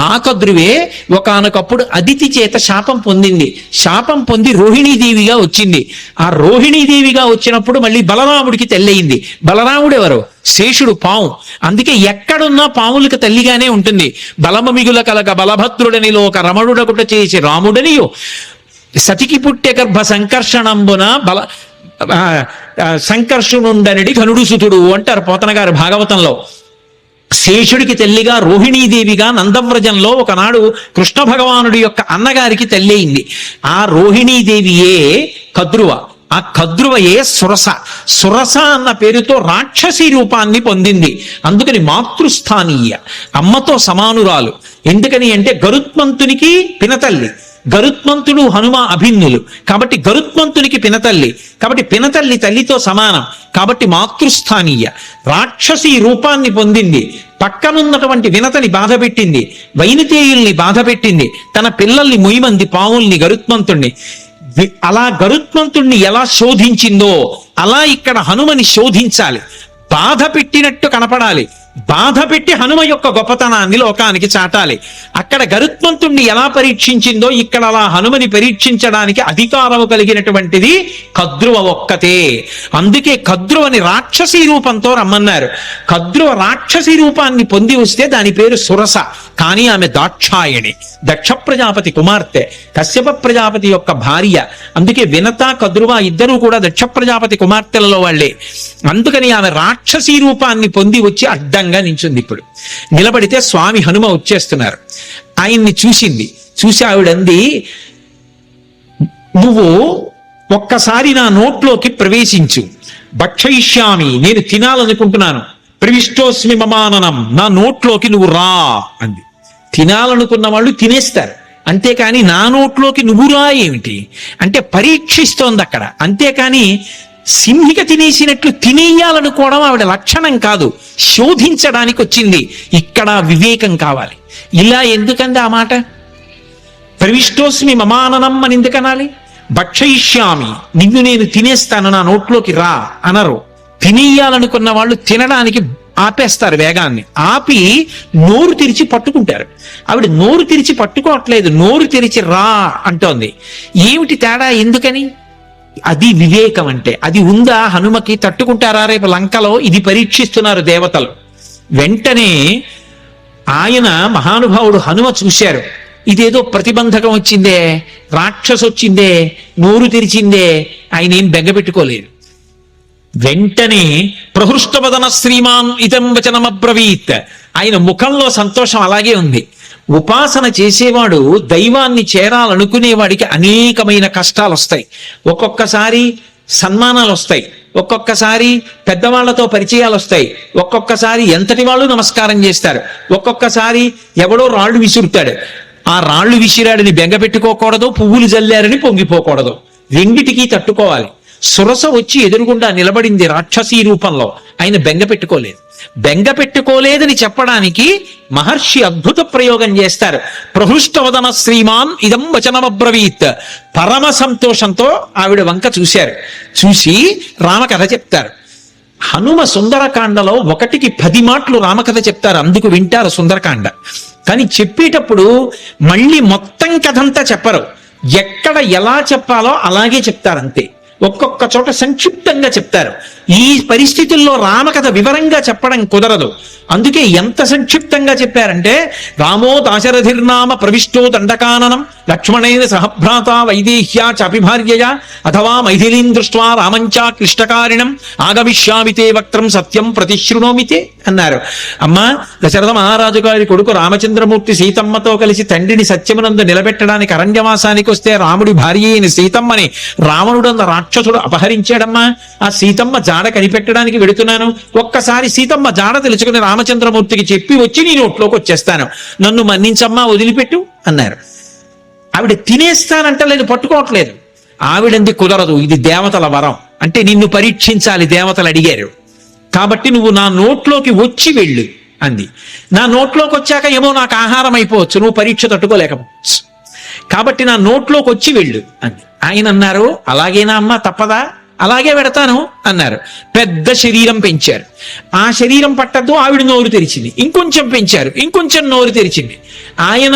ఆ కద్రువే ఒకానొకప్పుడు అదితి చేత శాపం పొందింది. శాపం పొంది రోహిణీదేవిగా వచ్చింది. ఆ రోహిణీదేవిగా వచ్చినప్పుడు మళ్ళీ బలరాముడికి తెల్లయింది. బలరాముడు ఎవరు? శేషుడు, పాము. అందుకే ఎక్కడున్నా పాములకు తల్లిగానే ఉంటుంది. బలమ మిగుల కలగ బలభద్రుడని లోక రమణుడకుట చేసి రాముడనియో సతికి పుట్టె గర్భ సంకర్షణంబున బల సంకర్షణుండనడి ఘనుడు సుతుడు అంటారు పోతన గారు భాగవతంలో. శేషుడికి తల్లిగా రోహిణీదేవిగా నందవ్రజంలో ఒకనాడు కృష్ణ భగవానుడి యొక్క అన్నగారికి తల్లి అయింది. ఆ రోహిణీదేవియే కద్రువ. ఆ కద్రువయే సురస. సురస అన్న పేరుతో రాక్షసి రూపాన్ని పొందింది. అందుకని మాతృస్థానీయ, అమ్మతో సమానురాలు. ఎందుకని అంటే గరుత్మంతునికి పినతల్లి, గరుత్మంతుడు హనుమ అభిన్నులు కాబట్టి గరుత్మంతునికి పినతల్లి, కాబట్టి పినతల్లి తల్లితో సమానం, కాబట్టి మాతృస్థానీయ. రాక్షసి రూపాన్ని పొందింది. పక్కనున్నటువంటి వినతని బాధపెట్టింది, వైనతేయుల్ని బాధపెట్టింది, తన పిల్లల్ని ముయ్యమంది పావుల్ని గరుత్మంతుణ్ణి. అలా గరుత్మంతుణ్ణి ఎలా శోధించిందో అలా ఇక్కడ హనుమని శోధించాలి. బాధ పెట్టినట్టు కనపడాలి, బాధ పెట్టి హనుమ యొక్క గొప్పతనాన్ని లోకానికి చాటాలి. అక్కడ గరుత్మంతుణ్ణి ఎలా పరీక్షించిందో ఇక్కడ అలా హనుమని పరీక్షించడానికి అధికారము కలిగినటువంటిది కద్రువ ఒక్కతే. అందుకే కద్రువని రాక్షసి రూపంతో రమ్మన్నారు. కద్రువ రాక్షసి రూపాన్ని పొంది వస్తే దాని పేరు సురస. కానీ ఆమె దాక్షాయణి, దక్ష ప్రజాపతి కుమార్తె, కశ్యప ప్రజాపతి యొక్క భార్య. అందుకే వినత కద్రువ ఇద్దరూ కూడా దక్ష ప్రజాపతి కుమార్తెలలో వాళ్లే. అందుకని ఆమె రాక్షసి రూపాన్ని పొంది వచ్చి అడ్డంగా నించుంది. ఇప్పుడు నిలబడితే స్వామి హనుమ వచ్చేస్తున్నారు. ఆయన్ని చూసింది. చూసి ఆవిడంది, నువ్వు ఒక్కసారి నా నోట్లోకి ప్రవేశించు, భక్షయిష్యామి, నేను తినాలనుకుంటున్నాను, ప్రవిష్టోస్మి మమాననం, నా నోట్లోకి నువ్వు రా అంది. తినాలనుకున్న వాళ్ళు తినేస్తారు, అంతేకాని నా నోట్లోకి నువ్వు రా ఏమిటి అంటే పరీక్షిస్తోంది అక్కడ. అంతేకాని సింహిక తినేసినట్లు తినేయాలనుకోవడం ఆవిడ లక్షణం కాదు, శోధించడానికి వచ్చింది. ఇక్కడ వివేకం కావాలి. ఇలా ఎందుకంది ఆ మాట? ప్రవిష్టోస్మి మమాననం అని ఎందుకనాలి? భక్షయిష్యామి, నిన్ను నేను తినేస్తాను, నా నోట్లోకి రా అనరు. తినేయాలనుకున్న వాళ్ళు తినడానికి ఆపేస్తారు, వేగాన్ని ఆపి నోరు తెరిచి పట్టుకుంటారు. ఆవిడ నోరు తెరిచి పట్టుకోవట్లేదు, నోరు తెరిచి రా అంటోంది. ఏమిటి తేడా? ఎందుకని? అది వివేకం అంటే. అది ఉందా హనుమకి? తట్టుకుంటారా రేపు లంకలో? ఇది పరీక్షిస్తున్నారు దేవతలు. వెంటనే ఆయన మహానుభావుడు హనుమ చూశారు, ఇదేదో ప్రతిబంధకం వచ్చిందే, రాక్షసు వచ్చిందే, నోరు తెరిచిందే. ఆయన ఏం బెంగపెట్టుకోలేదు. వెంటనే ప్రహృష్టవదన శ్రీమాన్ ఇదం వచనమబ్రవీత్. ఆయన ముఖంలో సంతోషం అలాగే ఉంది. ఉపాసన చేసేవాడు దైవాన్ని చేరాలనుకునేవాడికి అనేకమైన కష్టాలు వస్తాయి. ఒక్కొక్కసారి సన్మానాలు వస్తాయి, ఒక్కొక్కసారి పెద్దవాళ్లతో పరిచయాలు వస్తాయి, ఒక్కొక్కసారి ఎంతటి వాళ్ళు నమస్కారం చేస్తారు, ఒక్కొక్కసారి ఎవడో రాళ్ళు విసురుతాడు. ఆ రాళ్ళు విసిరాడని బెంగ పెట్టుకోకూడదు, పువ్వులు జల్లారని పొంగిపోకూడదు. రెండిటికీ తట్టుకోవాలి. సురస వచ్చి ఎదురుగుండా నిలబడింది రాక్షసీ రూపంలో. ఆయన బెంగ పెట్టుకోలేదు. బెంగ పెట్టుకోలేదని చెప్పడానికి మహర్షి అద్భుత ప్రయోగం చేస్తారు. ప్రహృష్టవదన శ్రీమాన్ ఇదం వచనమబ్రవీత్. పరమ సంతోషంతో ఆవిడ వంక చూశారు. చూసి రామకథ చెప్తారు. హనుమ సుందరకాండలో 1కి 10 మాటలు రామకథ చెప్తారు, అందుకు వింటారు సుందరకాండ. కానీ చెప్పేటప్పుడు మళ్ళీ మొత్తం కథంతా చెప్పరు, ఎక్కడ ఎలా చెప్పాలో అలాగే చెప్తారంతే. ఒక్కొక్క చోట సంక్షిప్తంగా చెప్తారు. ఈ పరిస్థితుల్లో రామకథ వివరంగా చెప్పడం కుదరదు. అందుకే ఎంత సంక్షిప్తంగా చెప్పారంటే, రామో దాశరథిర్నామ ప్రవిష్టో దండకాననం లక్ష్మణేన సహభ్రాత వైదేహ్యా చాపిభార్యయా అథవా మైథిలీం దృష్ట్వా రామంచా క్లిష్టకారిణం ఆగమిష్యామితే వక్త్రం సత్యం ప్రతిశృణోమితే అన్నారు. అమ్మా, దశరథ మహారాజు గారి కొడుకు రామచంద్రమూర్తి సీతమ్మతో కలిసి తండ్రిని సత్యమునందు నిలబెట్టడానికి అరణ్యవాసానికి వస్తే రాముడి భార్య అయిన సీతమ్మని రావణుడన్న రాక్షసుడు అపహరించాడమ్మా. ఆ సీతమ్మ జాడ కనిపెట్టడానికి వెడుతున్నాను. ఒక్కసారి సీతమ్మ జాడ తెలుసుకుని రామచంద్రమూర్తికి చెప్పి వచ్చి నీ నోట్లోకి వచ్చేస్తాను, నన్ను మన్నించమ్మా, వదిలిపెట్టు అన్నారు. ఆవిడ తినేస్తానంటలేదు, పట్టుకోవట్లేదు. ఆవిడంది కుదరదు, ఇది దేవతల వరం, అంటే నిన్ను పరీక్షించాలి, దేవతలు అడిగారు కాబట్టి నువ్వు నా నోట్లోకి వచ్చి వెళ్ళు అంది. నా నోట్లోకి వచ్చాక ఏమో నాకు ఆహారం అయిపోవచ్చు, నువ్వు పరీక్ష తట్టుకోలేకపోవచ్చు, కాబట్టి నా నోట్లోకి వచ్చి వెళ్ళు అంది. ఆయన అన్నారు, అలాగేనా అమ్మా, తప్పదా, అలాగే పెడతాను అన్నారు. పెద్ద శరీరం పెంచారు. ఆ శరీరం పట్టద్దు, ఆవిడ నోరు తెరిచింది. ఇంకొంచెం పెంచారు, ఇంకొంచెం నోరు తెరిచింది. ఆయన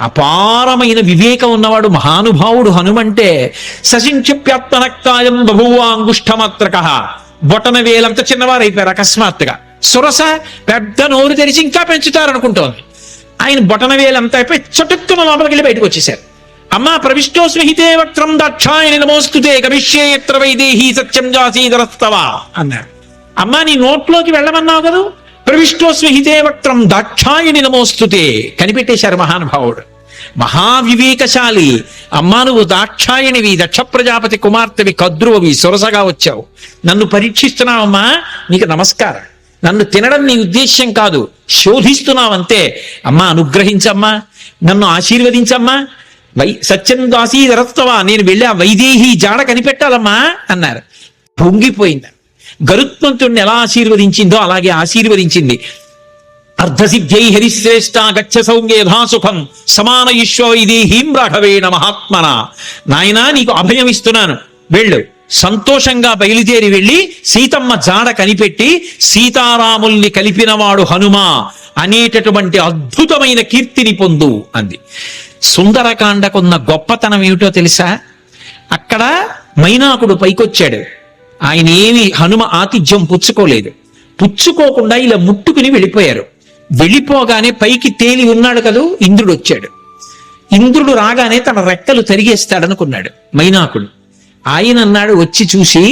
అపారమైన వివేకం ఉన్నవాడు, మహానుభావుడు. హనుమంటే సశింక్షప్యాత్మనక్తాయం బభువాంగుష్ఠమాత్రక. బొటన వేలంత చిన్నవారు అయిపోయారు అకస్మాత్తుగా. సురస పెద్ద నోరు తెరిచి ఇంకా పెంచుతారనుకుంటోంది. ఆయన బొటన వేలంతా అయిపోయి చటుక్కున లోపలికి వెళ్ళి బయటకు వచ్చేసారు. అమ్మా, ప్రవిష్టోస్మిహితే వక్త్రం దాక్షాయని నమోస్తుతే గమిష్యే యత్ర వైదేహీ సత్యం జాసీధరస్తవ అన్నారు. అమ్మా, నీ నోట్లోకి వెళ్ళమన్నావు కదా, ప్రవిష్టోస్మిహితే వక్త్రం దాక్షాయని నమోస్తుతే. కనిపెట్టేశారు మహానుభావుడు, మహావివేకశాలి. అమ్మా, నువ్వు దాక్షాయనివి, దక్ష ప్రజాపతి కుమార్తెవి, కద్రువవి, సొరసగా వచ్చావు, నన్ను పరీక్షిస్తున్నావమ్మా, నీకు నమస్కారం. నన్ను తినడం నీ ఉద్దేశ్యం కాదు, శోధిస్తున్నావంతే. అమ్మా, అనుగ్రహించమ్మా, నన్ను ఆశీర్వదించమ్మా, సత్యం దాసీధరస్తవ, నేను వెళ్ళి ఆ వైదేహి జాడ కనిపెట్టాలమ్మా అన్నారు. పొంగిపోయింది. గరుత్మంతుడిని ఎలా ఆశీర్వదించిందో అలాగే ఆశీర్వదించింది. అర్ధసిద్ధ్యై హరిశ్రేష్ట గచ్చ సౌమ్య యథాసుఖం సమాన ఈశ్వ వైదేహీం రాఘవేణ మహాత్మన. నాయనా, నీకు అభయం ఇస్తున్నాను, వెళ్ళు. సంతోషంగా బయలుదేరి వెళ్ళి సీతమ్మ జాడ కనిపెట్టి సీతారాముల్ని కలిపినవాడు హనుమ అనేటటువంటి అద్భుతమైన కీర్తిని పొందు అంది. సుందరకాండకున్న గొప్పతనం ఏమిటో తెలుసా? అక్కడ మైనాకుడు పైకొచ్చాడు. ఆయన ఏమి హనుమ ఆతిథ్యం పుచ్చుకోలేదు. పుచ్చుకోకుండా ఇలా ముట్టుకుని వెళ్ళిపోయారు. వెళ్ళిపోగానే పైకి తేలి ఉన్నాడు కదూ, ఇంద్రుడు వచ్చాడు. ఇంద్రుడు రాగానే తన రెక్కలు తరిగేస్తాడనుకున్నాడు మైనాకుడు. ఆయన అన్నాడు, వచ్చి చూసి,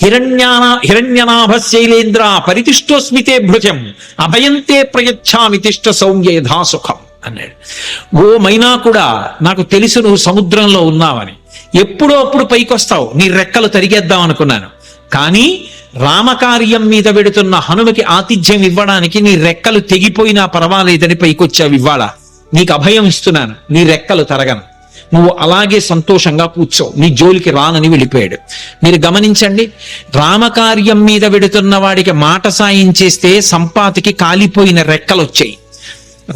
హిరణ్యనాభ శైలేంద్ర పరితిష్టోస్మితే భృజం అభయంతే ప్రయచ్ఛామి తిష్ట సౌమ్య యథాసుఖం అన్నాడు. ఓ మైనాకుడా, నాకు తెలుసు నువ్వు సముద్రంలో ఉన్నావని, ఎప్పుడో అప్పుడు పైకొస్తావు, నీ రెక్కలు తరిగేద్దాం అనుకున్నాను, కానీ రామకార్యం మీద వెడుతున్న హనుమకి ఆతిథ్యం ఇవ్వడానికి నీ రెక్కలు తెగిపోయినా పర్వాలేదని పైకొచ్చావు. ఇవాళ నీకు అభయం ఇస్తున్నాను, నీ రెక్కలు తరగను, నువ్వు అలాగే సంతోషంగా కూర్చో, నీ జోలికి రానని వెళ్ళిపోయాడు. మీరు గమనించండి, రామకార్యం మీద వెడుతున్న వాడికి మాట సాయం చేస్తే సంపాతికి కాలిపోయిన రెక్కలు వచ్చాయి.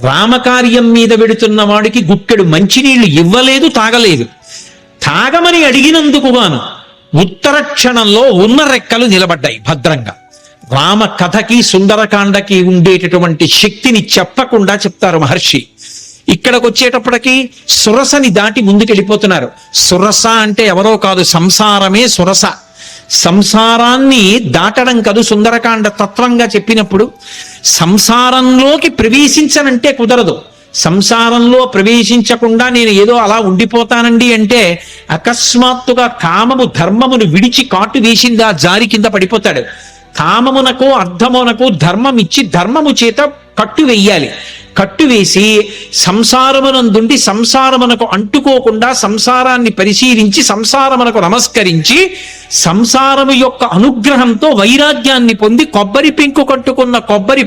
రామకార్యం మీద వెడుతున్న వాడికి గుక్కెడు మంచినీళ్లు ఇవ్వలేదు, తాగలేదు. తాగమని అడిగినందుకు గాను ఉత్తర క్షణంలో ఉన్న రెక్కలు నిలబడ్డాయి భద్రంగా. రామ కథకి సుందరకాండకి ఉండేటటువంటి శక్తిని చెప్పకుండా చెప్తారు మహర్షి. ఇక్కడికి వచ్చేటప్పటికి సురసని దాటి ముందుకెళ్ళిపోతున్నారు. సురస అంటే ఎవరో కాదు, సంసారమే సురస. సంసారాన్ని దాటడం కాదు సుందరకాండ తత్వంగా చెప్పినప్పుడు. సంసారంలోకి ప్రవేశించనంటే కుదరదు. సంసారంలో ప్రవేశించకుండా నేను ఏదో అలా ఉండిపోతానండి అంటే అకస్మాత్తుగా కామము ధర్మమును విడిచి కాటు వేసిందా జారి కింద పడిపోతాడు. కామమునకు అర్థమునకు ధర్మం ఇచ్చి ధర్మము చేత కట్టు వెయ్యాలి. కట్టు వేసి సంసారమునందుండి సంసారమునకు అంటుకోకుండా సంసారాన్ని పరిశీలించి సంసారమునకు నమస్కరించి సంసారము యొక్క అనుగ్రహంతో వైరాగ్యాన్ని పొంది కొబ్బరి పెంకు కట్టుకున్న కొబ్బరి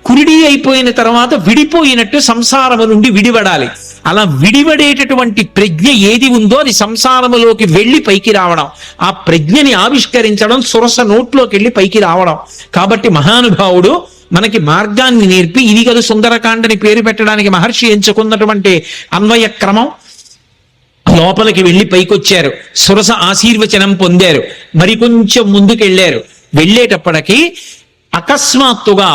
కురిడి అయిపోయిన తర్వాత విడిపోయినట్టు సంసారము నుండి విడివడాలి. అలా విడివడేటటువంటి ప్రజ్ఞ ఏది ఉందో అది సంసారములోకి వెళ్ళి పైకి రావడం, ఆ ప్రజ్ఞని ఆవిష్కరించడం, సురస నోట్లోకి వెళ్ళి పైకి రావడం. కాబట్టి మహానుభావుడు మనకి మార్గాన్ని నేర్పి ఇది కదా సుందరకాండని పేరు పెట్టడానికి మహర్షి ఎంచుకున్నటువంటి అన్వయ క్రమం. లోపలికి వెళ్ళి పైకొచ్చారు, సురస ఆశీర్వచనం పొందారు, మరికొంచెం ముందుకెళ్ళారు. వెళ్ళేటప్పటికి అకస్మాత్తుగా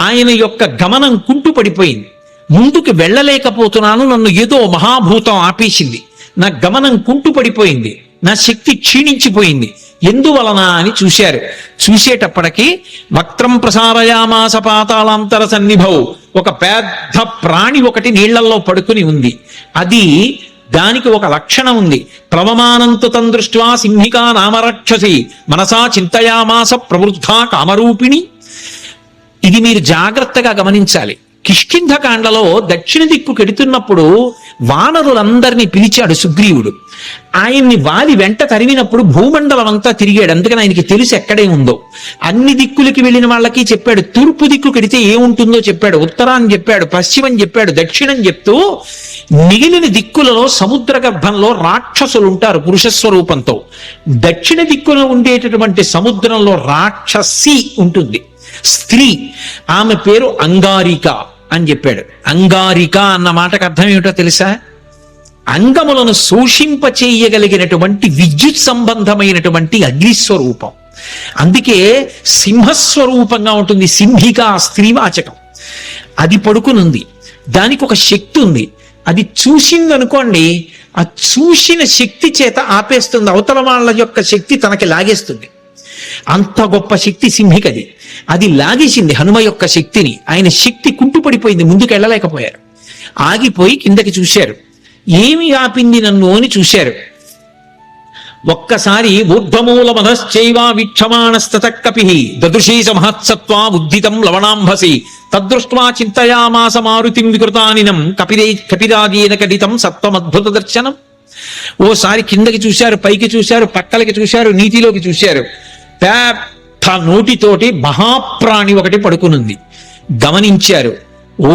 ఆయన యొక్క గమనం కుంటుపడిపోయింది. ముందుకు వెళ్ళలేకపోతున్నాను, నన్ను ఏదో మహాభూతం ఆపేసింది, నా గమనం కుంటుపడిపోయింది, నా శక్తి క్షీణించిపోయింది, ఎందువలన అని చూశారు. చూసేటప్పటికి వక్త్రం ప్రసారయామాస పాతాళాంతర సన్నిభౌ, ఒక పెద్ద ప్రాణి ఒకటి నీళ్లలో పడుకుని ఉంది. అది దానికి ఒక లక్షణం ఉంది. ప్లవమానంతు తం దృష్ట్వా సింహికా నామరక్షసి మనసా చింతయామాస ప్రవృద్ధా కామరూపిణి. ఇది మీరు జాగ్రత్తగా గమనించాలి. కిష్కింధకాండలో దక్షిణ దిక్కు కెడుతున్నప్పుడు వానరులందరినీ పిలిచాడు సుగ్రీవుడు. ఆయన్ని వాలి వెంట తరిమినప్పుడు భూమండలం అంతా తిరిగాడు. అందుకని ఆయనకి తెలుసు ఎక్కడే ఉందో. అన్ని దిక్కులకి వెళ్ళిన వాళ్ళకి చెప్పాడు. తూర్పు దిక్కు కెడితే ఏముంటుందో చెప్పాడు, ఉత్తరాన్ని చెప్పాడు, పశ్చిమం చెప్పాడు, దక్షిణం చెప్తూ మిగిలిన దిక్కులలో సముద్ర గర్భంలో రాక్షసులు ఉంటారు పురుషస్వరూపంతో. దక్షిణ దిక్కున ఉండేటటువంటి సముద్రంలో రాక్షసి ఉంటుంది, స్త్రీ. ఆమె పేరు అంగారిక అని చెప్పాడు. అంగారిక అన్న మాటకు అర్థం ఏమిటో తెలుసా? అంగములను శోషింపచేయగలిగినటువంటి విద్యుత్ సంబంధమైనటువంటి అగ్నిస్వరూపం. అందుకే సింహస్వరూపంగా ఉంటుంది. సింహిక స్త్రీవాచకం. అది పడుకునుంది, దానికి ఒక శక్తి ఉంది. అది చూసిందనుకోండి, ఆ చూసిన శక్తి చేత ఆపేస్తుంది, అవతల వాళ్ళ యొక్క శక్తి తనకి లాగేస్తుంది. అంత గొప్ప శక్తి సింహికది. అది లాగేసింది హనుమ యొక్క శక్తిని. ఆయన శక్తి కుంటుపడిపోయింది, ముందుకు వెళ్ళలేకపోయారు. ఆగిపోయి కిందకి చూశారు. ఏమి ఆపింది నన్ను అని చూశారు. ఒక్కసారి ఊర్ధ్వమూల మధశ్చైవా వీక్షమాణస్తత కపి దదృశీ మహత్సత్వా ఉద్ధితం లవణాంభసి తదృష్ట్వా చింతయామాస మారుతిం వికృతానినం కపిరాజేన కడితం సత్వమద్భుత దర్శనం. ఓసారి కిందకి చూశారు, పైకి చూశారు, పక్కలకి చూశారు, నీటిలోకి చూశారు. పెద్ద నోటితోటి మహాప్రాణి ఒకటి పడుకునుంది. గమనించారు. ఓ,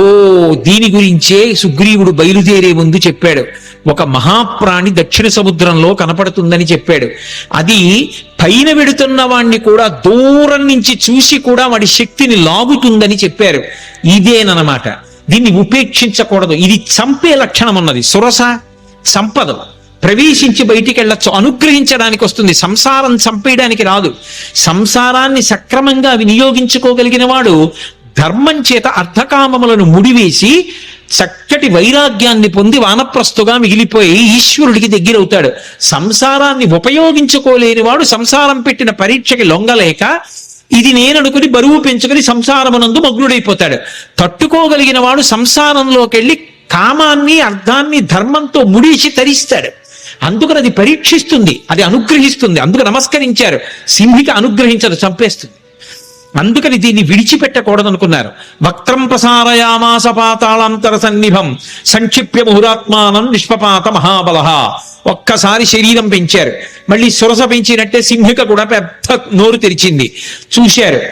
దీని గురించే సుగ్రీవుడు బయలుదేరే ముందు చెప్పాడు. ఒక మహాప్రాణి దక్షిణ సముద్రంలో కనపడుతుందని చెప్పాడు. అది పైన వెడుతున్న వాణ్ణి కూడా దూరం నుంచి చూసి కూడా వాడి శక్తిని లాగుతుందని చెప్పారు. ఇదేనమాట. దీన్ని ఉపేక్షించకూడదు. ఇది చంపే లక్షణం ఉన్నది. సురస సంపద ప్రవేశించి బయటికి వెళ్ళొచ్చు, అనుగ్రహించడానికి వస్తుంది. సంసారం చంపేయడానికి రాదు. సంసారాన్ని సక్రమంగా వినియోగించుకోగలిగిన వాడు ధర్మం చేత అర్థకామములను ముడివేసి చక్కటి వైరాగ్యాన్ని పొంది వానప్రస్థుగా మిగిలిపోయి ఈశ్వరుడికి దగ్గరవుతాడు. సంసారాన్ని ఉపయోగించుకోలేని వాడు సంసారం పెట్టిన పరీక్షకి లొంగలేక ఇది నేననుకుని బరువు పెంచుకుని సంసారమునందు మగ్నుడైపోతాడు. తట్టుకోగలిగిన వాడు సంసారంలోకి వెళ్ళి కామాన్ని అర్థాన్ని ధర్మంతో ముడిచి తరిస్తాడు. అందుకని అది పరీక్షిస్తుంది, అది అనుగ్రహిస్తుంది. అందుకు నమస్కరించారు. సింహిక అనుగ్రహించదు, చంపేస్తుంది. అందుకని దీన్ని విడిచిపెట్టకూడదు అనుకున్నారు. వక్త్రం ప్రసారయామాస పాతాళాంతర సన్నిభం సంక్షిప్య ముహురాత్మానం నిష్పపాత మహాబల. ఒక్కసారి శరీరం పెంచారు, మళ్ళీ సురస పెంచినట్టే సింహిక కూడా పెద్ద నోరు తెరిచింది. చూశారు.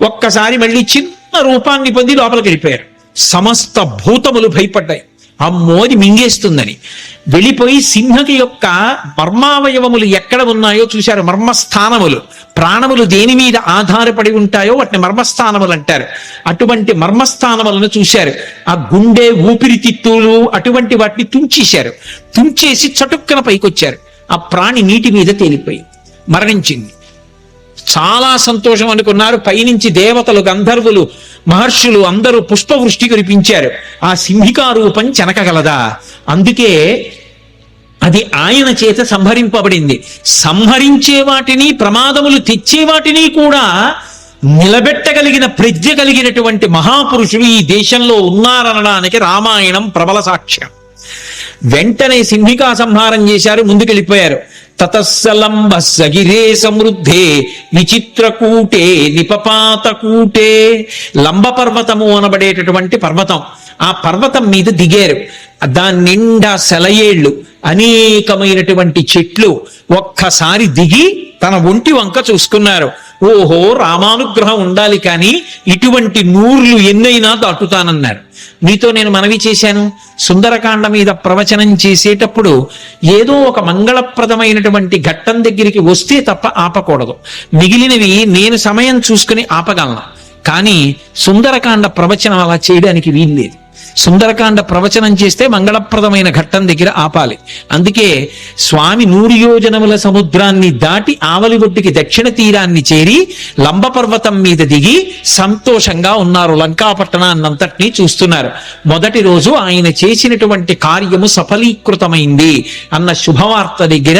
ఒక్కసారి మళ్ళీ చిన్న రూపాన్ని పొంది లోపలికి వెళ్ళిపోయారు. సమస్త భూతములు భయపడ్డాయి, అమ్మోది మింగేస్తుందని. వెళ్ళిపోయి సింహకి యొక్క మర్మావయవములు ఎక్కడ ఉన్నాయో చూశారు. మర్మస్థానములు, ప్రాణములు దేని మీద ఆధారపడి ఉంటాయో వాటిని మర్మస్థానములు అంటారు. అటువంటి మర్మస్థానములను చూశారు. ఆ గుండె, ఊపిరితిత్తులు అటువంటి వాటిని తుంచేశారు. తుంచేసి చటుక్కన పైకొచ్చారు. ఆ ప్రాణి నీటి మీద తేలిపోయి మరణించింది. చాలా సంతోషం అనుకున్నారు. పైనుంచి దేవతలు, గంధర్వులు, మహర్షులు అందరూ పుష్పవృష్టి కురిపించారు. ఆ సింహికా రూపం చెనకగలదా? అందుకే అది ఆయన చేత సంహరింపబడింది. సంహరించే వాటిని, ప్రమాదములు తెచ్చే వాటిని కూడా నిలబెట్టగలిగిన ప్రజ్ఞ కలిగినటువంటి మహాపురుషులు ఈ దేశంలో ఉన్నారనడానికి రామాయణం ప్రబల సాక్ష్యం. వెంటనే సింహికా సంహారం చేశారు, ముందుకెళ్ళిపోయారు. తతస్సలంబ సగిరే సమృద్ధే విచిత్రకూటే నిపపాతకూటే. లంబ పర్వతము అనబడేటటువంటి పర్వతం, ఆ పర్వతం మీద దిగారు. దాని నిండా సెలయేళ్లు, అనేకమైనటువంటి చెట్లు. ఒక్కసారి దిగి తన ఒంటి వంక చూసుకున్నారు. ఓహో, రామానుగ్రహం ఉండాలి, కానీ ఇటువంటి నూర్లు ఎన్నైనా దాటుతానన్నారు. మీతో నేను మనవి చేశాను, సుందరకాండ మీద ప్రవచనం చేసేటప్పుడు ఏదో ఒక మంగళప్రదమైనటువంటి ఘట్టం దగ్గరికి వస్తే తప్ప ఆపకూడదు. మిగిలినవి నేను సమయం చూసుకుని ఆపగలను, కానీ సుందరకాండ ప్రవచనం అలా చేయడానికి వీల్లేదు. సుందరకాండ ప్రవచనం చేస్తే మంగళప్రదమైన ఘట్టం దగ్గర ఆపాలి. అందుకే స్వామి 100 యోజనముల సముద్రాన్ని దాటి ఆవలి ఒడ్డుకి దక్షిణ తీరాన్ని చేరి లంబ పర్వతం మీద దిగి సంతోషంగా ఉన్నారు. లంకాపట్టణాన్నంతటినీ చూస్తున్నారు. మొదటి రోజు ఆయన చేసినటువంటి కార్యము సఫలీకృతమైంది అన్న శుభవార్త దగ్గర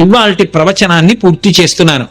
ఇవాల్టి ప్రవచనాన్ని పూర్తి చేస్తున్నాను.